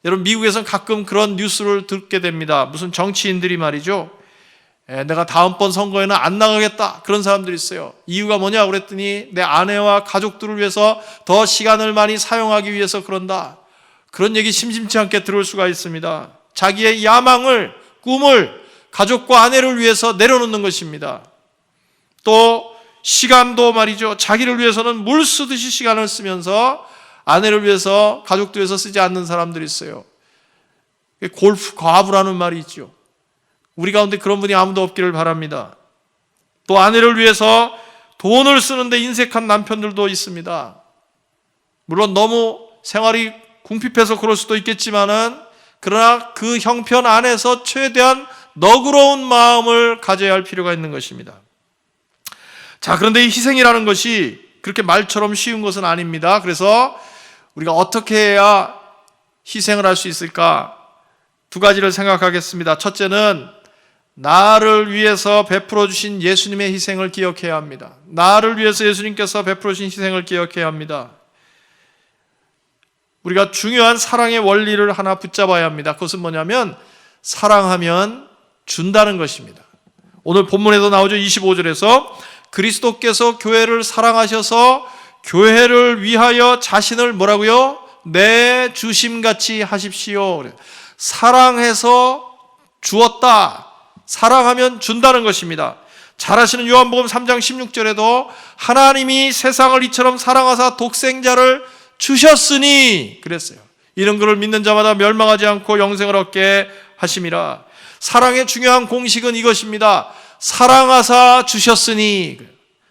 여러분 미국에서는 가끔 그런 뉴스를 듣게 됩니다. 무슨 정치인들이 말이죠. 내가 다음번 선거에는 안 나가겠다 그런 사람들이 있어요. 이유가 뭐냐 그랬더니 내 아내와 가족들을 위해서 더 시간을 많이 사용하기 위해서 그런다. 그런 얘기 심심치 않게 들을 수가 있습니다. 자기의 야망을, 꿈을 가족과 아내를 위해서 내려놓는 것입니다. 또 시간도 말이죠. 자기를 위해서는 물 쓰듯이 시간을 쓰면서 아내를 위해서 가족들 위해서 쓰지 않는 사람들이 있어요. 골프 과부라는 말이 있죠. 우리 가운데 그런 분이 아무도 없기를 바랍니다. 또 아내를 위해서 돈을 쓰는데 인색한 남편들도 있습니다. 물론 너무 생활이 궁핍해서 그럴 수도 있겠지만은 그러나 그 형편 안에서 최대한 너그러운 마음을 가져야 할 필요가 있는 것입니다. 자, 그런데 이 희생이라는 것이 그렇게 말처럼 쉬운 것은 아닙니다. 그래서 우리가 어떻게 해야 희생을 할 수 있을까? 두 가지를 생각하겠습니다. 첫째는 나를 위해서 베풀어 주신 예수님의 희생을 기억해야 합니다. 나를 위해서 예수님께서 베풀어 주신 희생을 기억해야 합니다. 우리가 중요한 사랑의 원리를 하나 붙잡아야 합니다. 그것은 뭐냐면 사랑하면 준다는 것입니다. 오늘 본문에도 나오죠. 25절에서 그리스도께서 교회를 사랑하셔서 교회를 위하여 자신을 뭐라고요? 내주심같이 하십시오. 사랑해서 주었다. 사랑하면 준다는 것입니다. 잘 아시는 요한복음 3장 16절에도 하나님이 세상을 이처럼 사랑하사 독생자를 주셨으니 그랬어요. 이런 것을 믿는 자마다 멸망하지 않고 영생을 얻게 하심이라. 사랑의 중요한 공식은 이것입니다. 사랑하사 주셨으니,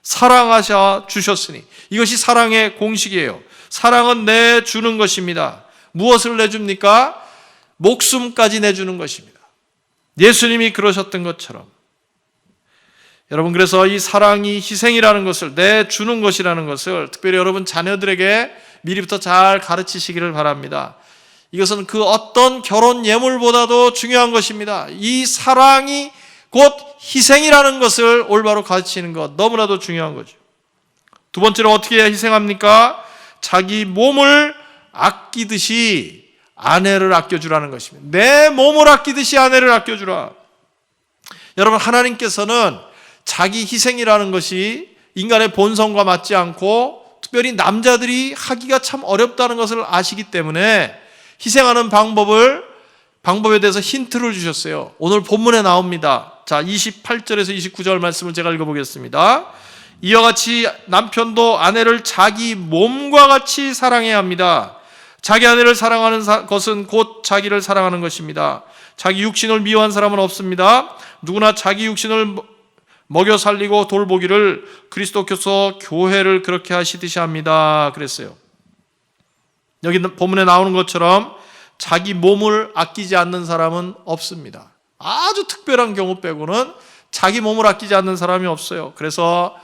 사랑하사 주셨으니. 이것이 사랑의 공식이에요. 사랑은 내주는 것입니다. 무엇을 내줍니까? 목숨까지 내주는 것입니다. 예수님이 그러셨던 것처럼. 여러분, 그래서 이 사랑이 희생이라는 것을, 내주는 것이라는 것을 특별히 여러분 자녀들에게 미리부터 잘 가르치시기를 바랍니다. 이것은 그 어떤 결혼 예물보다도 중요한 것입니다. 이 사랑이 곧 희생이라는 것을 올바로 가르치는 것, 너무나도 중요한 거죠. 두 번째로 어떻게 해야 희생합니까? 자기 몸을 아끼듯이 아내를 아껴주라는 것입니다. 내 몸을 아끼듯이 아내를 아껴주라. 여러분, 하나님께서는 자기 희생이라는 것이 인간의 본성과 맞지 않고 특별히 남자들이 하기가 참 어렵다는 것을 아시기 때문에 희생하는 방법에 대해서 힌트를 주셨어요. 오늘 본문에 나옵니다. 자, 28절에서 29절 말씀을 제가 읽어보겠습니다. 이와 같이 남편도 아내를 자기 몸과 같이 사랑해야 합니다. 자기 아내를 사랑하는 것은 곧 자기를 사랑하는 것입니다. 자기 육신을 미워한 사람은 없습니다. 누구나 자기 육신을 먹여 살리고 돌보기를 그리스도께서 교회를 그렇게 하시듯이 합니다. 그랬어요. 여기 본문에 나오는 것처럼 자기 몸을 아끼지 않는 사람은 없습니다. 아주 특별한 경우 빼고는 자기 몸을 아끼지 않는 사람이 없어요. 그래서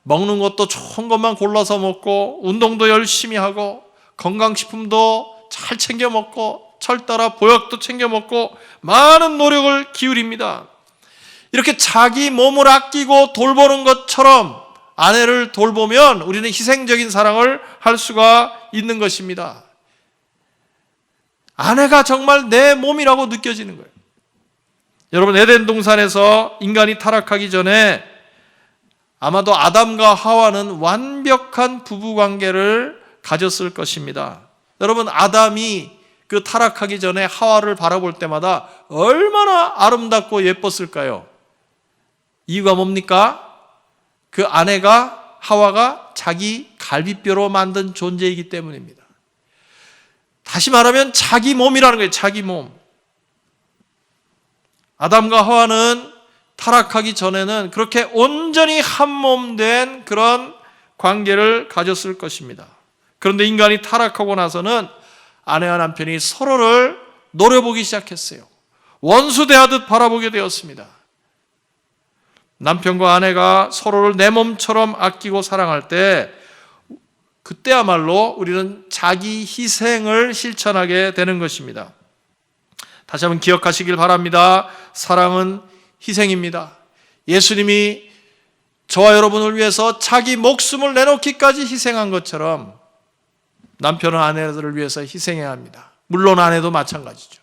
먹는 것도 좋은 것만 골라서 먹고, 운동도 열심히 하고, 건강식품도 잘 챙겨 먹고, 철따라 보약도 챙겨 먹고, 많은 노력을 기울입니다. 이렇게 자기 몸을 아끼고 돌보는 것처럼 아내를 돌보면 우리는 희생적인 사랑을 할 수가 있는 것입니다. 아내가 정말 내 몸이라고 느껴지는 거예요. 여러분, 에덴 동산에서 인간이 타락하기 전에 아마도 아담과 하와는 완벽한 부부관계를 가졌을 것입니다. 여러분, 아담이 그 타락하기 전에 하와를 바라볼 때마다 얼마나 아름답고 예뻤을까요? 이유가 뭡니까? 그 아내가, 하와가 자기 갈비뼈로 만든 존재이기 때문입니다. 다시 말하면 자기 몸이라는 거예요. 자기 몸. 아담과 하와는 타락하기 전에는 그렇게 온전히 한 몸 된 그런 관계를 가졌을 것입니다. 그런데 인간이 타락하고 나서는 아내와 남편이 서로를 노려보기 시작했어요. 원수 대하듯 바라보게 되었습니다. 남편과 아내가 서로를 내 몸처럼 아끼고 사랑할 때, 그때야말로 우리는 자기 희생을 실천하게 되는 것입니다. 다시 한번 기억하시길 바랍니다. 사랑은 희생입니다. 예수님이 저와 여러분을 위해서 자기 목숨을 내놓기까지 희생한 것처럼 남편은 아내들을 위해서 희생해야 합니다. 물론 아내도 마찬가지죠.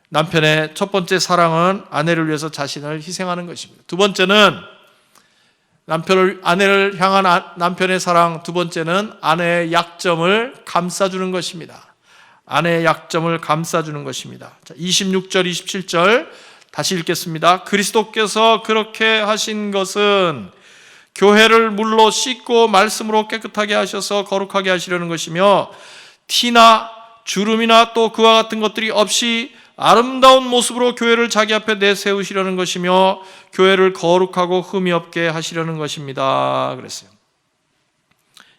남편의 첫 번째 사랑은 아내를 위해서 자신을 희생하는 것입니다. 두 번째는 아내를 향한 남편의 사랑, 두 번째는 아내의 약점을 감싸주는 것입니다. 아내의 약점을 감싸주는 것입니다. 자, 26절, 27절 다시 읽겠습니다. 그리스도께서 그렇게 하신 것은 교회를 물로 씻고 말씀으로 깨끗하게 하셔서 거룩하게 하시려는 것이며, 티나 주름이나 또 그와 같은 것들이 없이 아름다운 모습으로 교회를 자기 앞에 내세우시려는 것이며, 교회를 거룩하고 흠이 없게 하시려는 것입니다. 그랬어요.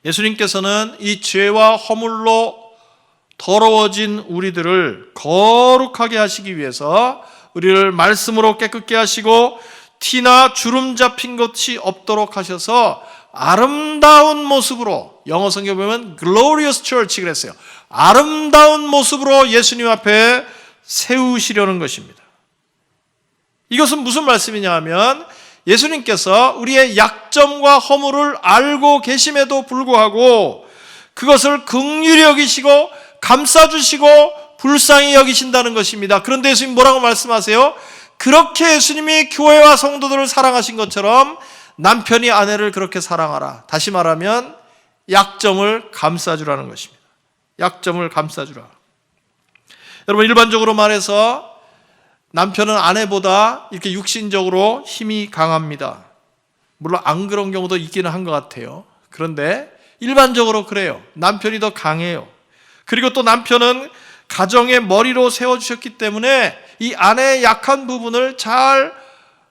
예수님께서는 이 죄와 허물로 더러워진 우리들을 거룩하게 하시기 위해서 우리를 말씀으로 깨끗게 하시고, 티나 주름 잡힌 것이 없도록 하셔서 아름다운 모습으로, 영어 성경에 보면 glorious church 그랬어요. 아름다운 모습으로 예수님 앞에 세우시려는 것입니다. 이것은 무슨 말씀이냐 하면, 예수님께서 우리의 약점과 허물을 알고 계심에도 불구하고 그것을 긍휼히 여기시고 감싸주시고 불쌍히 여기신다는 것입니다. 그런데 예수님 뭐라고 말씀하세요? 그렇게 예수님이 교회와 성도들을 사랑하신 것처럼 남편이 아내를 그렇게 사랑하라. 다시 말하면 약점을 감싸주라는 것입니다. 약점을 감싸주라. 여러분, 일반적으로 말해서 남편은 아내보다 이렇게 육신적으로 힘이 강합니다. 물론 안 그런 경우도 있기는 한 것 같아요. 그런데 일반적으로 그래요. 남편이 더 강해요. 그리고 또 남편은 가정의 머리로 세워주셨기 때문에 이 아내의 약한 부분을 잘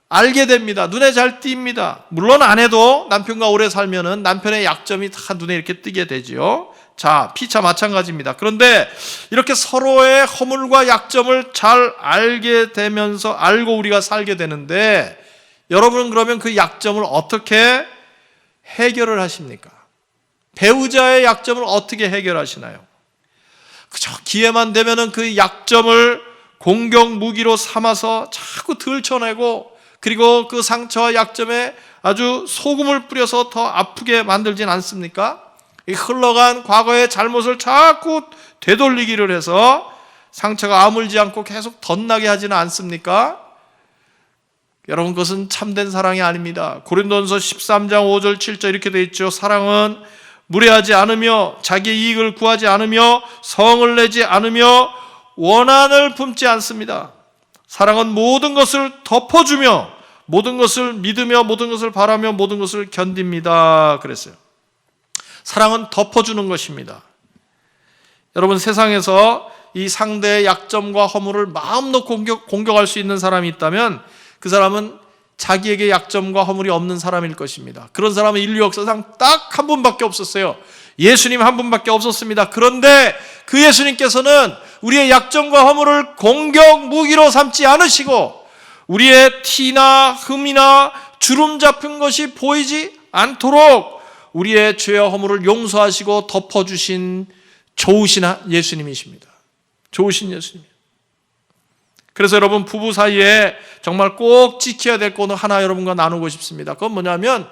알게 됩니다. 눈에 잘 띕니다. 물론 아내도 남편과 오래 살면은 남편의 약점이 다 눈에 이렇게 띄게 되지요. 자, 피차 마찬가지입니다. 그런데 이렇게 서로의 허물과 약점을 잘 알게 되면서 알고 우리가 살게 되는데, 여러분은 그러면 그 약점을 어떻게 해결을 하십니까? 배우자의 약점을 어떻게 해결하시나요? 그저 기회만 되면은 그 약점을 공격 무기로 삼아서 자꾸 들춰내고, 그리고 그 상처와 약점에 아주 소금을 뿌려서 더 아프게 만들진 않습니까? 이 흘러간 과거의 잘못을 자꾸 되돌리기를 해서 상처가 아물지 않고 계속 덧나게 하지는 않습니까? 여러분, 그것은 참된 사랑이 아닙니다. 고린도전서 13장 5절 7절 이렇게 되어 있죠. 사랑은 무례하지 않으며 자기의 이익을 구하지 않으며 성을 내지 않으며 원한을 품지 않습니다. 사랑은 모든 것을 덮어주며 모든 것을 믿으며 모든 것을 바라며 모든 것을 견딥니다. 그랬어요. 사랑은 덮어주는 것입니다. 여러분, 세상에서 이 상대의 약점과 허물을 마음 놓고 공격할 수 있는 사람이 있다면 그 사람은 자기에게 약점과 허물이 없는 사람일 것입니다. 그런 사람은 인류 역사상 딱 한 분밖에 없었어요. 예수님 한 분밖에 없었습니다. 그런데 그 예수님께서는 우리의 약점과 허물을 공격 무기로 삼지 않으시고 우리의 티나 흠이나 주름 잡힌 것이 보이지 않도록 우리의 죄와 허물을 용서하시고 덮어주신 좋으신 예수님이십니다. 좋으신 예수님. 그래서 여러분, 부부 사이에 정말 꼭 지켜야 될 것은 하나 여러분과 나누고 싶습니다. 그건 뭐냐면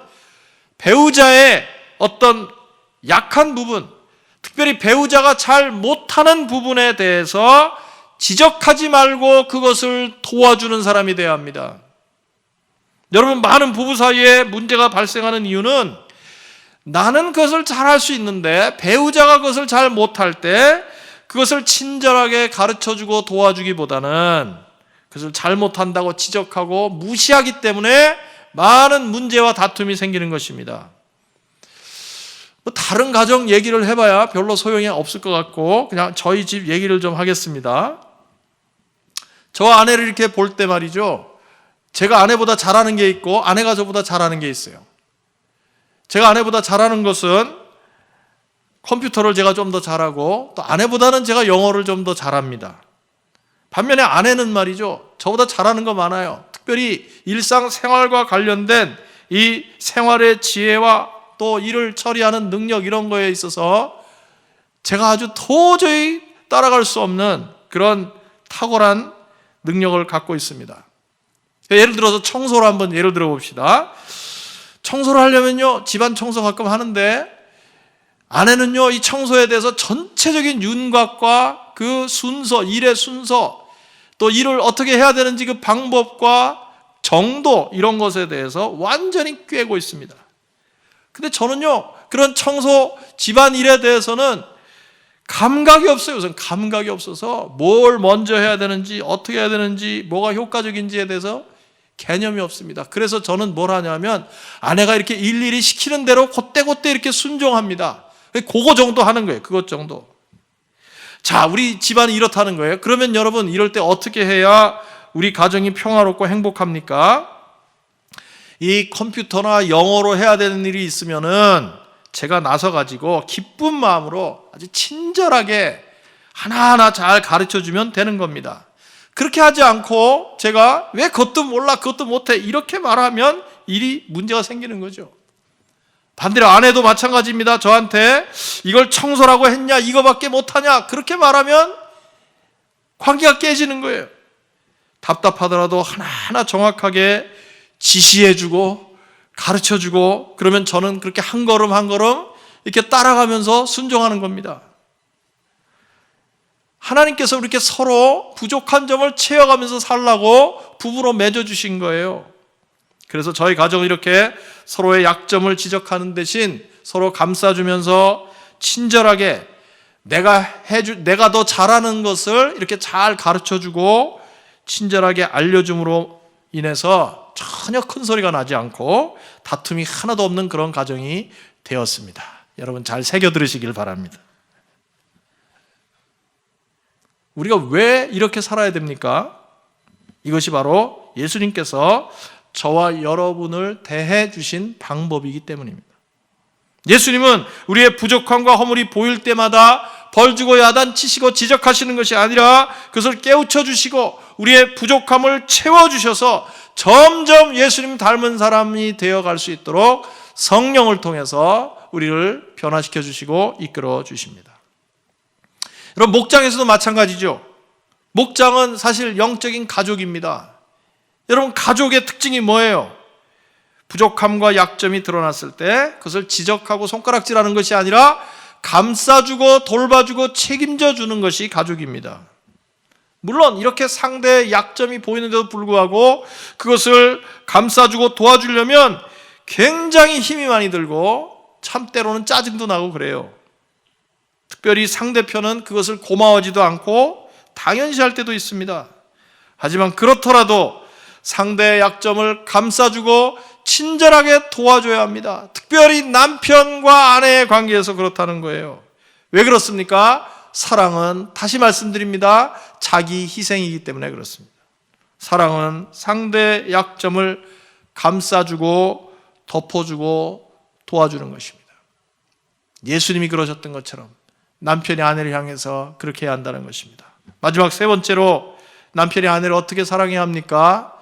배우자의 어떤 약한 부분, 특별히 배우자가 잘 못하는 부분에 대해서 지적하지 말고 그것을 도와주는 사람이 되어야 합니다. 여러분, 많은 부부 사이에 문제가 발생하는 이유는 나는 그것을 잘할 수 있는데 배우자가 그것을 잘 못할 때 그것을 친절하게 가르쳐주고 도와주기보다는 그것을 잘못한다고 지적하고 무시하기 때문에 많은 문제와 다툼이 생기는 것입니다. 다른 가정 얘기를 해봐야 별로 소용이 없을 것 같고 그냥 저희 집 얘기를 좀 하겠습니다. 저 아내를 이렇게 볼 때 말이죠, 제가 아내보다 잘하는 게 있고 아내가 저보다 잘하는 게 있어요. 제가 아내보다 잘하는 것은 컴퓨터를 제가 좀 더 잘하고 또 아내보다는 제가 영어를 좀 더 잘합니다. 반면에 아내는 말이죠, 저보다 잘하는 거 많아요. 특별히 일상생활과 관련된 이 생활의 지혜와 또 일을 처리하는 능력, 이런 거에 있어서 제가 아주 도저히 따라갈 수 없는 그런 탁월한 능력을 갖고 있습니다. 예를 들어서 청소를 한번 예를 들어 봅시다. 청소를 하려면요, 집안 청소 가끔 하는데 아내는요, 이 청소에 대해서 전체적인 윤곽과 그 순서, 일의 순서, 또 일을 어떻게 해야 되는지 그 방법과 정도, 이런 것에 대해서 완전히 꿰고 있습니다. 근데 저는요, 그런 청소 집안 일에 대해서는 감각이 없어요. 우선 감각이 없어서 뭘 먼저 해야 되는지, 어떻게 해야 되는지, 뭐가 효과적인지에 대해서 개념이 없습니다. 그래서 저는 뭘 하냐면 아내가 이렇게 일일이 시키는 대로 그때그때 이렇게 순종합니다. 그거 정도 하는 거예요. 그것 정도. 자, 우리 집안이 이렇다는 거예요. 그러면 여러분, 이럴 때 어떻게 해야 우리 가정이 평화롭고 행복합니까? 이 컴퓨터나 영어로 해야 되는 일이 있으면은 제가 나서가지고 기쁜 마음으로 아주 친절하게 하나하나 잘 가르쳐주면 되는 겁니다. 그렇게 하지 않고 제가 왜 그것도 몰라, 그것도 못해, 이렇게 말하면 일이 문제가 생기는 거죠. 반대로 아내도 마찬가지입니다. 저한테 이걸 청소라고 했냐, 이거밖에 못하냐, 그렇게 말하면 관계가 깨지는 거예요. 답답하더라도 하나하나 정확하게 지시해주고 가르쳐주고, 그러면 저는 그렇게 한 걸음 한 걸음 이렇게 따라가면서 순종하는 겁니다. 하나님께서 이렇게 서로 부족한 점을 채워가면서 살라고 부부로 맺어주신 거예요. 그래서 저희 가정은 이렇게 서로의 약점을 지적하는 대신 서로 감싸주면서 친절하게 내가 더 잘하는 것을 이렇게 잘 가르쳐주고 친절하게 알려줌으로 인해서 전혀 큰 소리가 나지 않고 다툼이 하나도 없는 그런 가정이 되었습니다. 여러분, 잘 새겨 들으시길 바랍니다. 우리가 왜 이렇게 살아야 됩니까? 이것이 바로 예수님께서 저와 여러분을 대해 주신 방법이기 때문입니다. 예수님은 우리의 부족함과 허물이 보일 때마다 벌주고 야단치시고 지적하시는 것이 아니라 그것을 깨우쳐 주시고 우리의 부족함을 채워주셔서 점점 예수님 닮은 사람이 되어갈 수 있도록 성령을 통해서 우리를 변화시켜 주시고 이끌어 주십니다. 여러분, 목장에서도 마찬가지죠. 목장은 사실 영적인 가족입니다. 여러분, 가족의 특징이 뭐예요? 부족함과 약점이 드러났을 때 그것을 지적하고 손가락질하는 것이 아니라 감싸주고 돌봐주고 책임져 주는 것이 가족입니다. 물론 이렇게 상대의 약점이 보이는데도 불구하고 그것을 감싸주고 도와주려면 굉장히 힘이 많이 들고 참 때로는 짜증도 나고 그래요. 특별히 상대편은 그것을 고마워하지도 않고 당연시할 때도 있습니다. 하지만 그렇더라도 상대의 약점을 감싸주고 친절하게 도와줘야 합니다. 특별히 남편과 아내의 관계에서 그렇다는 거예요. 왜 그렇습니까? 사랑은, 다시 말씀드립니다, 자기 희생이기 때문에 그렇습니다. 사랑은 상대의 약점을 감싸주고 덮어주고 도와주는 것입니다. 예수님이 그러셨던 것처럼 남편이 아내를 향해서 그렇게 해야 한다는 것입니다. 마지막 세 번째로 남편이 아내를 어떻게 사랑해야 합니까?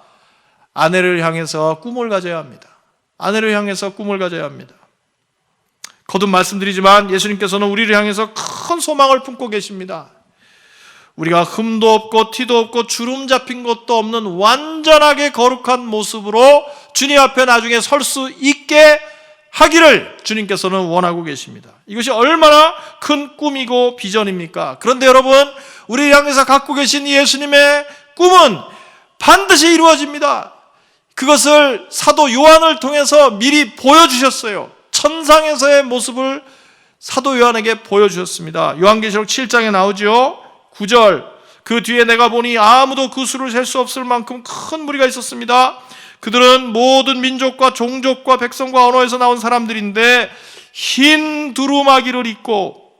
아내를 향해서 꿈을 가져야 합니다. 아내를 향해서 꿈을 가져야 합니다. 거듭 말씀드리지만 예수님께서는 우리를 향해서 큰 소망을 품고 계십니다. 우리가 흠도 없고 티도 없고 주름 잡힌 것도 없는 완전하게 거룩한 모습으로 주님 앞에 나중에 설 수 있게 하기를 주님께서는 원하고 계십니다. 이것이 얼마나 큰 꿈이고 비전입니까? 그런데 여러분, 우리를 향해서 갖고 계신 예수님의 꿈은 반드시 이루어집니다. 그것을 사도 요한을 통해서 미리 보여주셨어요. 천상에서의 모습을 사도 요한에게 보여주셨습니다. 요한계시록 7장에 나오죠. 9절, 그 뒤에 내가 보니 아무도 그 수를 셀 수 없을 만큼 큰 무리가 있었습니다. 그들은 모든 민족과 종족과 백성과 언어에서 나온 사람들인데 흰 두루마기를 입고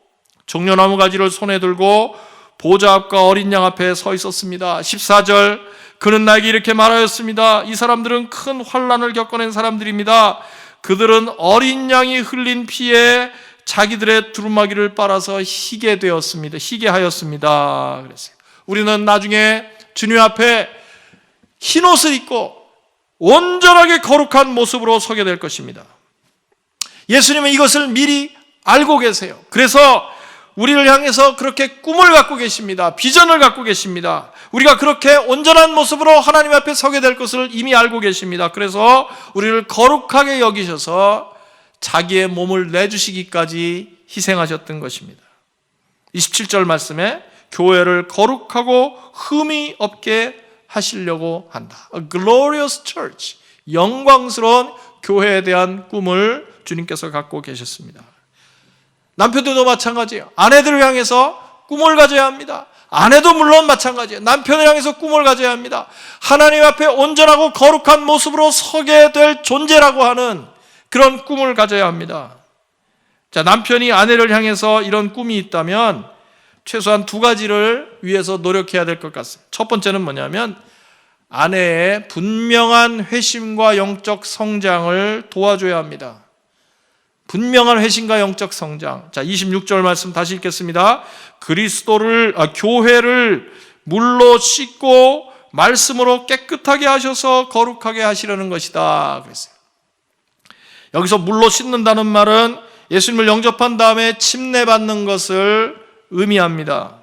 종려나무 가지를 손에 들고 보좌 앞과 어린 양 앞에 서 있었습니다. 14절, 그는 나에게 이렇게 말하였습니다. 이 사람들은 큰 환난을 겪어낸 사람들입니다. 그들은 어린 양이 흘린 피에 자기들의 두루마기를 빨아서 희게 되었습니다. 희게 하였습니다. 그랬어요. 우리는 나중에 주님 앞에 흰 옷을 입고 온전하게 거룩한 모습으로 서게 될 것입니다. 예수님은 이것을 미리 알고 계세요. 그래서 우리를 향해서 그렇게 꿈을 갖고 계십니다. 비전을 갖고 계십니다. 우리가 그렇게 온전한 모습으로 하나님 앞에 서게 될 것을 이미 알고 계십니다. 그래서 우리를 거룩하게 여기셔서 자기의 몸을 내주시기까지 희생하셨던 것입니다. 27절 말씀에 교회를 거룩하고 흠이 없게 하시려고 한다. A glorious church, 영광스러운 교회에 대한 꿈을 주님께서 갖고 계셨습니다. 남편들도 마찬가지예요. 아내들을 향해서 꿈을 가져야 합니다. 아내도 물론 마찬가지예요. 남편을 향해서 꿈을 가져야 합니다. 하나님 앞에 온전하고 거룩한 모습으로 서게 될 존재라고 하는 그런 꿈을 가져야 합니다. 자, 남편이 아내를 향해서 이런 꿈이 있다면 최소한 두 가지를 위해서 노력해야 될 것 같습니다. 첫 번째는 뭐냐면 아내의 분명한 회심과 영적 성장을 도와줘야 합니다. 분명한 회심과 영적 성장. 자, 26절 말씀 다시 읽겠습니다. 교회를 물로 씻고 말씀으로 깨끗하게 하셔서 거룩하게 하시려는 것이다 그랬어요. 여기서 물로 씻는다는 말은 예수님을 영접한 다음에 침례받는 것을 의미합니다.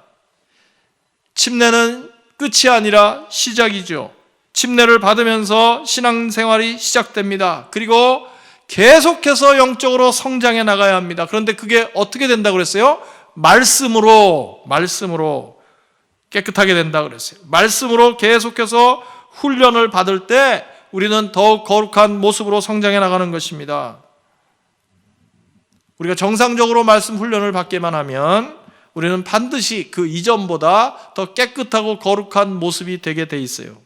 침례는 끝이 아니라 시작이죠. 침례를 받으면서 신앙생활이 시작됩니다. 그리고 계속해서 영적으로 성장해 나가야 합니다. 그런데 그게 어떻게 된다고 그랬어요? 말씀으로 깨끗하게 된다고 그랬어요. 말씀으로 계속해서 훈련을 받을 때 우리는 더욱 거룩한 모습으로 성장해 나가는 것입니다. 우리가 정상적으로 말씀 훈련을 받게만 하면 우리는 반드시 그 이전보다 더 깨끗하고 거룩한 모습이 되게 돼 있어요.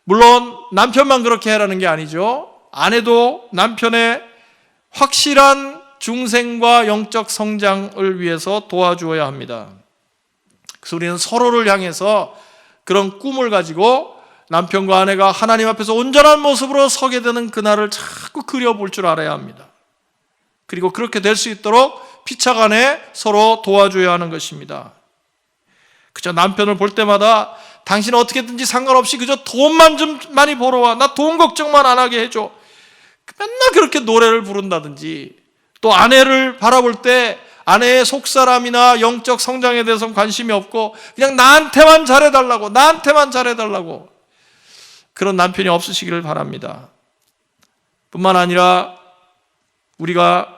물론 남편만 그렇게 해라는 게 아니죠. 아내도 남편의 확실한 중생과 영적 성장을 위해서 도와주어야 합니다. 그래서 우리는 서로를 향해서 그런 꿈을 가지고 남편과 아내가 하나님 앞에서 온전한 모습으로 서게 되는 그날을 자꾸 그려볼 줄 알아야 합니다. 그리고 그렇게 될 수 있도록 피차간에 서로 도와줘야 하는 것입니다. 그저 남편을 볼 때마다 당신은 어떻게든지 상관없이 그저 돈만 좀 많이 벌어와. 나 돈 걱정만 안 하게 해줘. 맨날 그렇게 노래를 부른다든지, 또 아내를 바라볼 때 아내의 속사람이나 영적 성장에 대해서는 관심이 없고 그냥 나한테만 잘해달라고 그런 남편이 없으시기를 바랍니다. 뿐만 아니라 우리가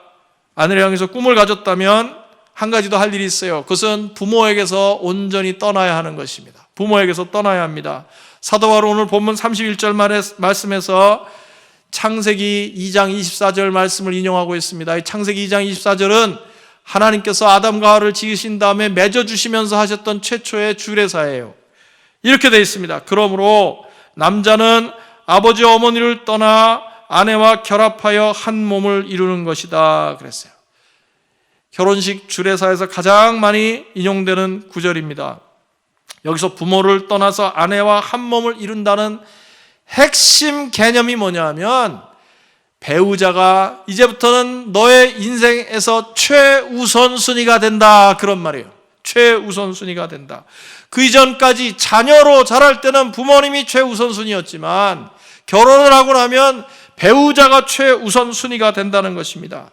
아내를 향해서 꿈을 가졌다면 한 가지 더 할 일이 있어요. 그것은 부모에게서 온전히 떠나야 하는 것입니다. 부모에게서 떠나야 합니다. 사도 바울 오늘 본문 31절 말씀에서 창세기 2장 24절 말씀을 인용하고 있습니다. 이 창세기 2장 24절은 하나님께서 아담과 하와를 지으신 다음에 맺어주시면서 하셨던 최초의 주례사예요. 이렇게 되어 있습니다. 그러므로 남자는 아버지 어머니를 떠나 아내와 결합하여 한 몸을 이루는 것이다 그랬어요. 결혼식 주례사에서 가장 많이 인용되는 구절입니다. 여기서 부모를 떠나서 아내와 한 몸을 이룬다는 핵심 개념이 뭐냐면 배우자가 이제부터는 너의 인생에서 최우선순위가 된다, 그런 말이에요. 최우선순위가 된다. 그 이전까지 자녀로 자랄 때는 부모님이 최우선순위였지만 결혼을 하고 나면 배우자가 최우선순위가 된다는 것입니다.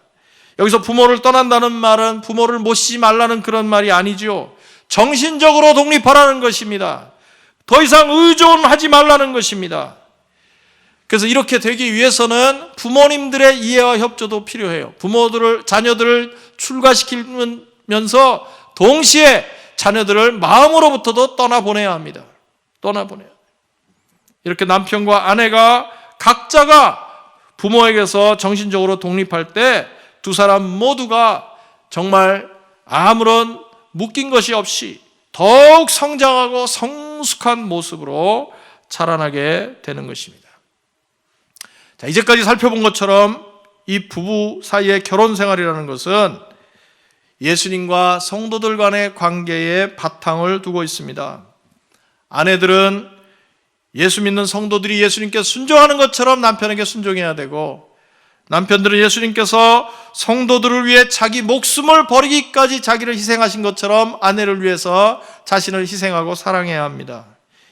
여기서 부모를 떠난다는 말은 부모를 모시지 말라는 그런 말이 아니죠. 정신적으로 독립하라는 것입니다. 더 이상 의존하지 말라는 것입니다. 그래서 이렇게 되기 위해서는 부모님들의 이해와 협조도 필요해요. 자녀들을 출가시키면서 동시에 자녀들을 마음으로부터도 떠나보내야 합니다. 떠나보내야. 이렇게 남편과 아내가 각자가 부모에게서 정신적으로 독립할 때 두 사람 모두가 정말 아무런 묶인 것이 없이 더욱 성장하고 성숙한 모습으로 자라나게 되는 것입니다. 자, 이제까지 살펴본 것처럼 이 부부 사이의 결혼 생활이라는 것은 예수님과 성도들 간의 관계에 바탕을 두고 있습니다. 아내들은 예수 믿는 성도들이 예수님께 순종하는 것처럼 남편에게 순종해야 되고, 남편들은 예수님께서 성도들을 위해 자기 목숨을 버리기까지 자기를 희생하신 것처럼 아내를 위해서 자신을 희생하고 사랑해야 합니다.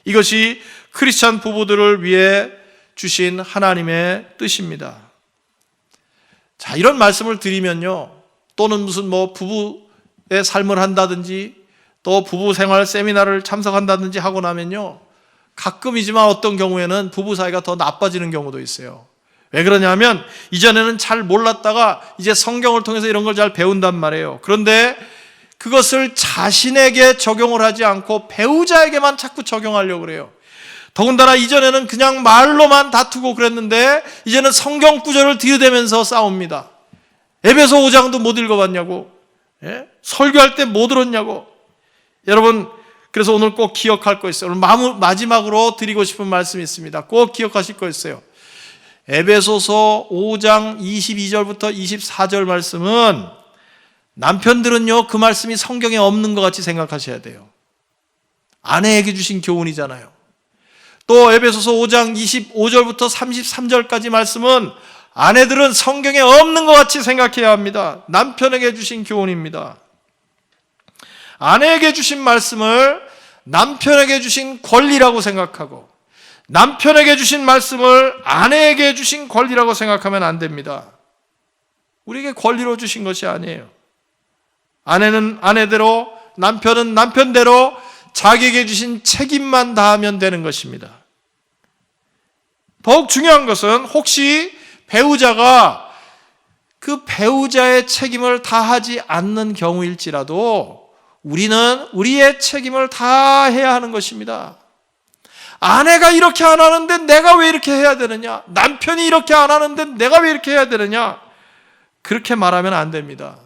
이것이 크리스찬 부부들을 위해 주신 하나님의 뜻입니다. 자, 이런 말씀을 드리면요, 또는 무슨 부부의 삶을 한다든지 또 부부 생활 세미나를 참석한다든지 하고 나면요, 가끔이지만 어떤 경우에는 부부 사이가 더 나빠지는 경우도 있어요. 왜 그러냐면 이전에는 잘 몰랐다가 이제 성경을 통해서 이런 걸 잘 배운단 말이에요. 그런데 그것을 자신에게 적용을 하지 않고 배우자에게만 자꾸 적용하려고 그래요. 더군다나 이전에는 그냥 말로만 다투고 그랬는데 이제는 성경 구절을 들이대면서 싸웁니다. 에베소 5장도 못 읽어봤냐고, 설교할 때 못 들었냐고. 여러분, 그래서 오늘 꼭 기억할 거 있어요. 오늘 마지막으로 드리고 싶은 말씀이 있습니다. 꼭 기억하실 거 있어요. 에베소서 5장 22절부터 24절 말씀은 남편들은요, 그 말씀이 성경에 없는 것 같이 생각하셔야 돼요. 아내에게 주신 교훈이잖아요. 또 에베소서 5장 25절부터 33절까지 말씀은 아내들은 성경에 없는 것 같이 생각해야 합니다. 남편에게 주신 교훈입니다. 아내에게 주신 말씀을 남편에게 주신 권리라고 생각하고, 남편에게 주신 말씀을 아내에게 주신 권리라고 생각하면 안 됩니다. 우리에게 권리로 주신 것이 아니에요. 아내는 아내대로, 남편은 남편대로 자기에게 주신 책임만 다하면 되는 것입니다. 더욱 중요한 것은 혹시 배우자가 그 배우자의 책임을 다하지 않는 경우일지라도 우리는 우리의 책임을 다해야 하는 것입니다. 아내가 이렇게 안 하는데 내가 왜 이렇게 해야 되느냐? 남편이 이렇게 안 하는데 내가 왜 이렇게 해야 되느냐? 그렇게 말하면 안 됩니다.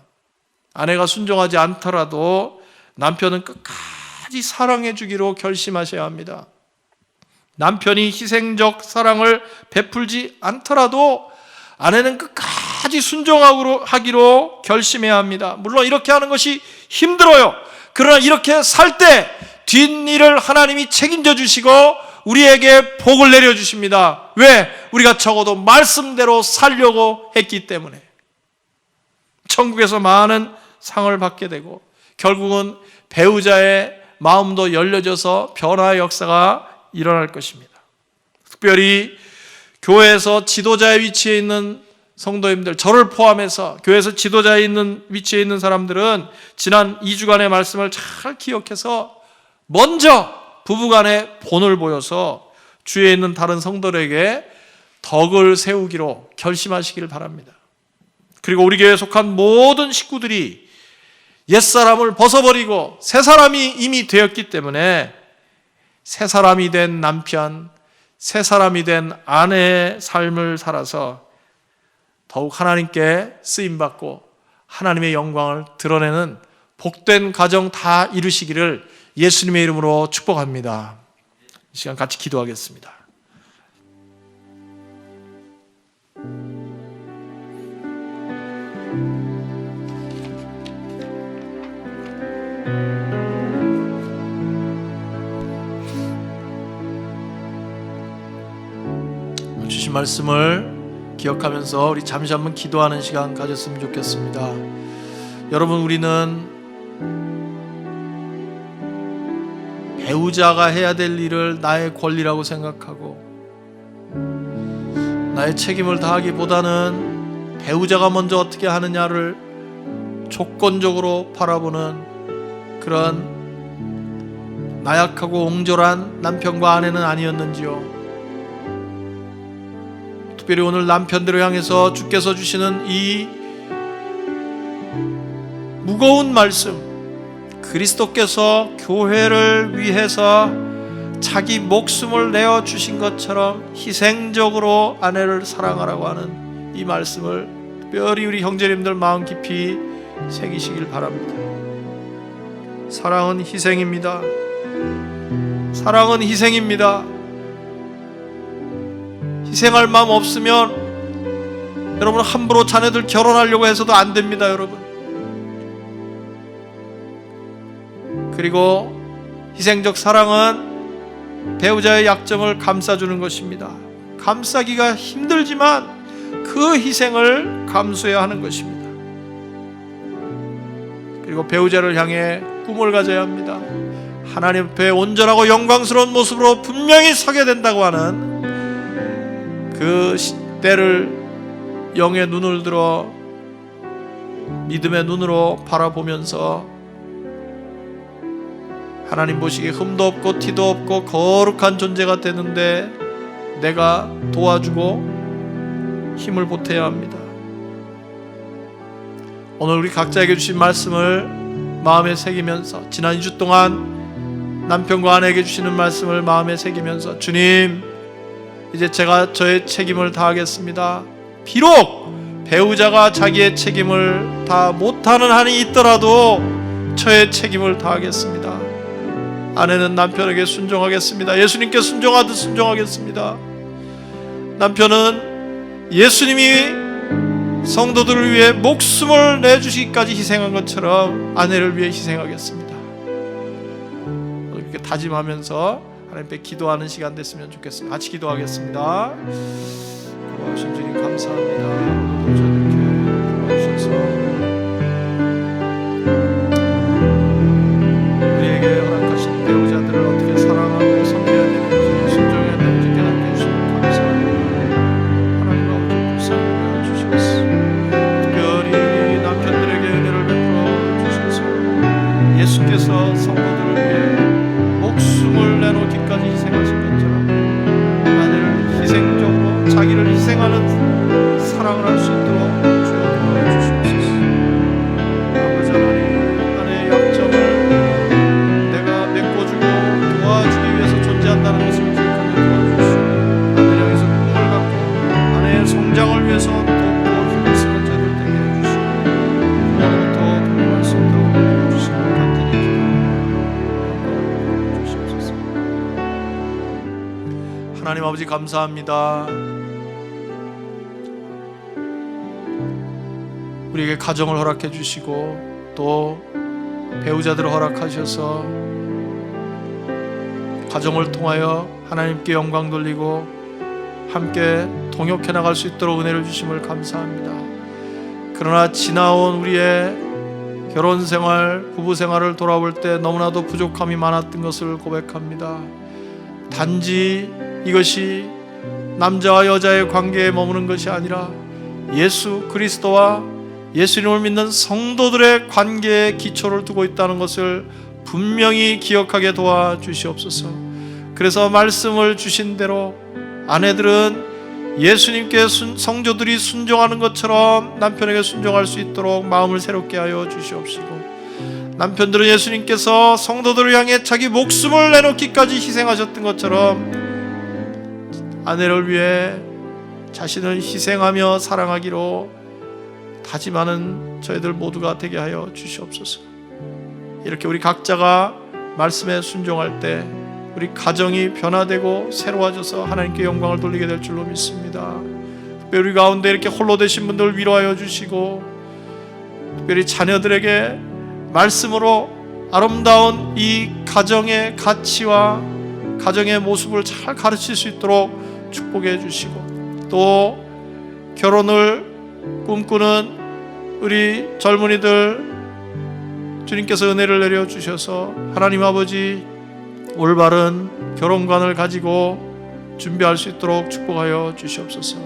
아내가 순종하지 않더라도 남편은 끝까지 사랑해 주기로 결심하셔야 합니다. 남편이 희생적 사랑을 베풀지 않더라도 아내는 끝까지 순종하기로 결심해야 합니다. 물론 이렇게 하는 것이 힘들어요. 그러나 이렇게 살 때 뒷일을 하나님이 책임져 주시고 우리에게 복을 내려주십니다. 왜? 우리가 적어도 말씀대로 살려고 했기 때문에. 천국에서 많은 상을 받게 되고 결국은 배우자의 마음도 열려져서 변화의 역사가 일어날 것입니다. 특별히 교회에서 지도자의 위치에 있는 성도님들, 저를 포함해서 교회에서 지도자에 있는 위치에 있는 사람들은 지난 2주간의 말씀을 잘 기억해서 먼저 부부간의 본을 보여서 주위에 있는 다른 성도들에게 덕을 세우기로 결심하시길 바랍니다. 그리고 우리 교회에 속한 모든 식구들이 옛사람을 벗어버리고 새 사람이 이미 되었기 때문에 새 사람이 된 남편, 새 사람이 된 아내의 삶을 살아서 더욱 하나님께 쓰임받고 하나님의 영광을 드러내는 복된 가정 다 이루시기를 예수님의 이름으로 축복합니다. 이 시간 같이 기도하겠습니다. 주신 말씀을 기억하면서 우리 잠시 한번 기도하는 시간 가졌으면 좋겠습니다. 여러분, 우리는 배우자가 해야 될 일을 나의 권리라고 생각하고 나의 책임을 다하기보다는 배우자가 먼저 어떻게 하느냐를 조건적으로 바라보는 그런 나약하고 옹졸한 남편과 아내는 아니었는지요. 특별히 오늘 남편들을 향해서 주께서 주시는 이 무거운 말씀, 그리스도께서 교회를 위해서 자기 목숨을 내어 주신 것처럼 희생적으로 아내를 사랑하라고 하는 이 말씀을 특별히 우리 형제님들 마음 깊이 새기시길 바랍니다. 사랑은 희생입니다. 사랑은 희생입니다. 희생할 마음 없으면 여러분 함부로 자녀들 결혼하려고 해서도 안 됩니다, 여러분. 그리고 희생적 사랑은 배우자의 약점을 감싸주는 것입니다. 감싸기가 힘들지만 그 희생을 감수해야 하는 것입니다. 그리고 배우자를 향해 꿈을 가져야 합니다. 하나님 앞에 온전하고 영광스러운 모습으로 분명히 서게 된다고 하는 그 때를 영의 눈을 들어 믿음의 눈으로 바라보면서 하나님 보시기에 흠도 없고 티도 없고 거룩한 존재가 되는데 내가 도와주고 힘을 보태야 합니다. 오늘 우리 각자에게 주신 말씀을 마음에 새기면서 지난 2주 동안 남편과 아내에게 주시는 말씀을 마음에 새기면서 주님, 이제 제가 저의 책임을 다하겠습니다. 비록 배우자가 자기의 책임을 다 못하는 한이 있더라도 저의 책임을 다하겠습니다. 아내는 남편에게 순종하겠습니다. 예수님께 순종하듯 순종하겠습니다. 남편은 예수님이 성도들을 위해 목숨을 내주시기까지 희생한 것처럼 아내를 위해 희생하겠습니다. 이렇게 다짐하면서 하나님 앞에 기도하는 시간 됐으면 좋겠습니다. 같이 기도하겠습니다. 고마우신 주님 감사합니다. 오늘도 저희들께 도와주셔서 우리에게 허락하신 배우자들을 어떻게 사랑하고 섬겨야 되는지 순종해야 되는지 깨닫게 해주시면 감사합니다. 하나님과 어떻게 불쌍하게 해주셔서 특별히 남편들에게 은혜를 베풀어 주셔서 예수께서 성도들을 위해 목숨을 내놓기까지 희생하신 것처럼 아내를 희생적으로 자기를 희생하는 사랑을 할 수 있도록 주여 도와주시옵소서. 아버지 하나님, 아내의 약점을 내가 메꿔주고 도와주기 위해서 존재한다는 것을 기억하게 도와주시고 아내를 향해서 꿈을 갖고 아내의 성장을 위해서 돕고 힘을 쓰는 자들 되게 해주시고 그날부터 동행할 수 있도록 도와주시고 간절히 기도합니다. 주시옵소서. 하나님 아버지 감사합니다. 우리에게 가정을 허락해 주시고 또 배우자들을 허락하셔서 가정을 통하여 하나님께 영광 돌리고 함께 동역해 나갈 수 있도록 은혜를 주심을 감사합니다. 그러나 지나온 우리의 결혼 생활, 부부 생활을 돌아볼 때 너무나도 부족함이 많았던 것을 고백합니다. 단지 이것이 남자와 여자의 관계에 머무는 것이 아니라 예수 그리스도와 예수님을 믿는 성도들의 관계에 기초를 두고 있다는 것을 분명히 기억하게 도와주시옵소서. 그래서 말씀을 주신 대로 아내들은 예수님께 성도들이 순종하는 것처럼 남편에게 순종할 수 있도록 마음을 새롭게 하여 주시옵시고, 남편들은 예수님께서 성도들을 향해 자기 목숨을 내놓기까지 희생하셨던 것처럼 아내를 위해 자신을 희생하며 사랑하기로 다짐하는 저희들 모두가 되게 하여 주시옵소서. 이렇게 우리 각자가 말씀에 순종할 때 우리 가정이 변화되고 새로워져서 하나님께 영광을 돌리게 될 줄로 믿습니다. 특별히 우리 가운데 이렇게 홀로 되신 분들 위로하여 주시고, 특별히 자녀들에게 말씀으로 아름다운 이 가정의 가치와 가정의 모습을 잘 가르칠 수 있도록 축복해 주시고, 또 결혼을 꿈꾸는 우리 젊은이들 주님께서 은혜를 내려주셔서 하나님 아버지 올바른 결혼관을 가지고 준비할 수 있도록 축복하여 주시옵소서.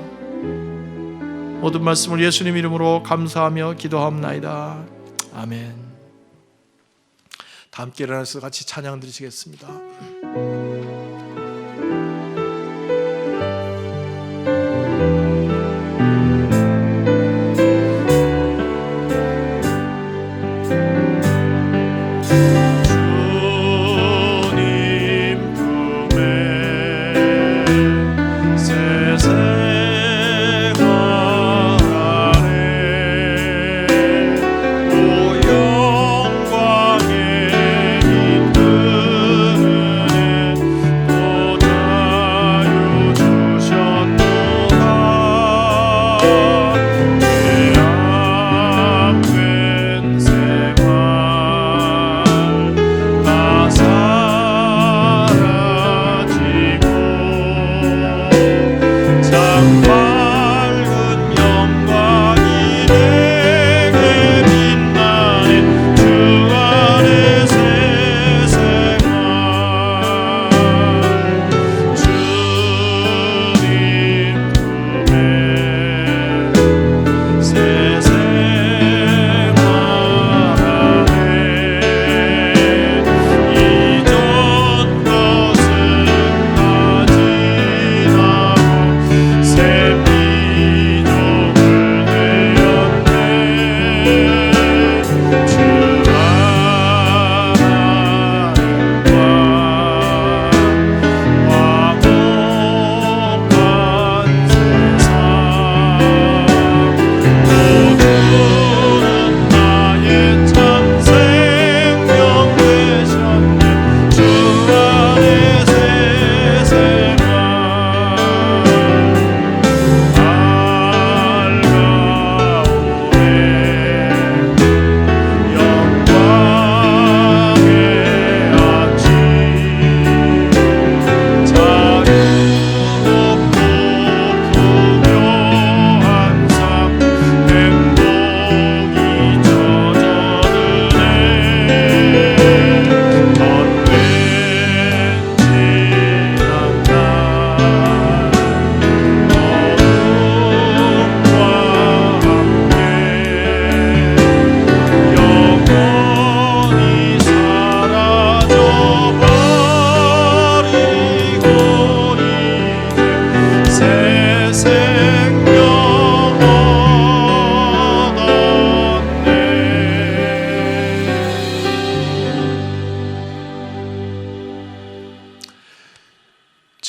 모든 말씀을 예수님 이름으로 감사하며 기도하옵나이다. 아멘. 다 함께 일어나서 같이 찬양 드리시겠습니다.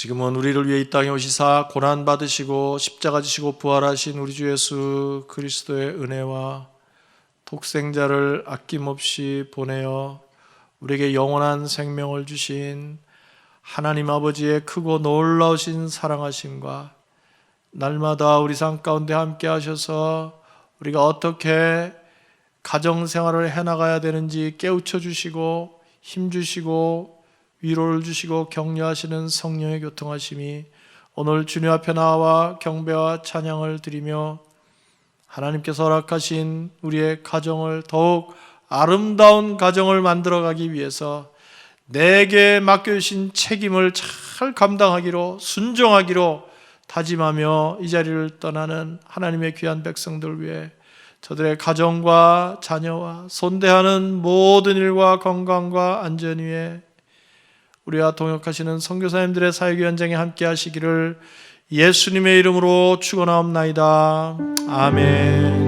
지금은 우리를 위해 이 땅에 오시사 고난 받으시고 십자가 지시고 부활하신 우리 주 예수 그리스도의 은혜와 독생자를 아낌없이 보내어 우리에게 영원한 생명을 주신 하나님 아버지의 크고 놀라우신 사랑하심과 날마다 우리 삶 가운데 함께 하셔서 우리가 어떻게 가정생활을 해나가야 되는지 깨우쳐 주시고 힘 주시고 위로를 주시고 격려하시는 성령의 교통하심이 오늘 주님 앞에 나와 경배와 찬양을 드리며 하나님께서 허락하신 우리의 가정을 더욱 아름다운 가정을 만들어가기 위해서 내게 맡겨주신 책임을 잘 감당하기로 순종하기로 다짐하며 이 자리를 떠나는 하나님의 귀한 백성들 위해 저들의 가정과 자녀와 손대하는 모든 일과 건강과 안전 위에 우리와 동역하시는 선교사님들의 사역 현장에 함께 하시기를 예수님의 이름으로 축원하옵나이다. 아멘.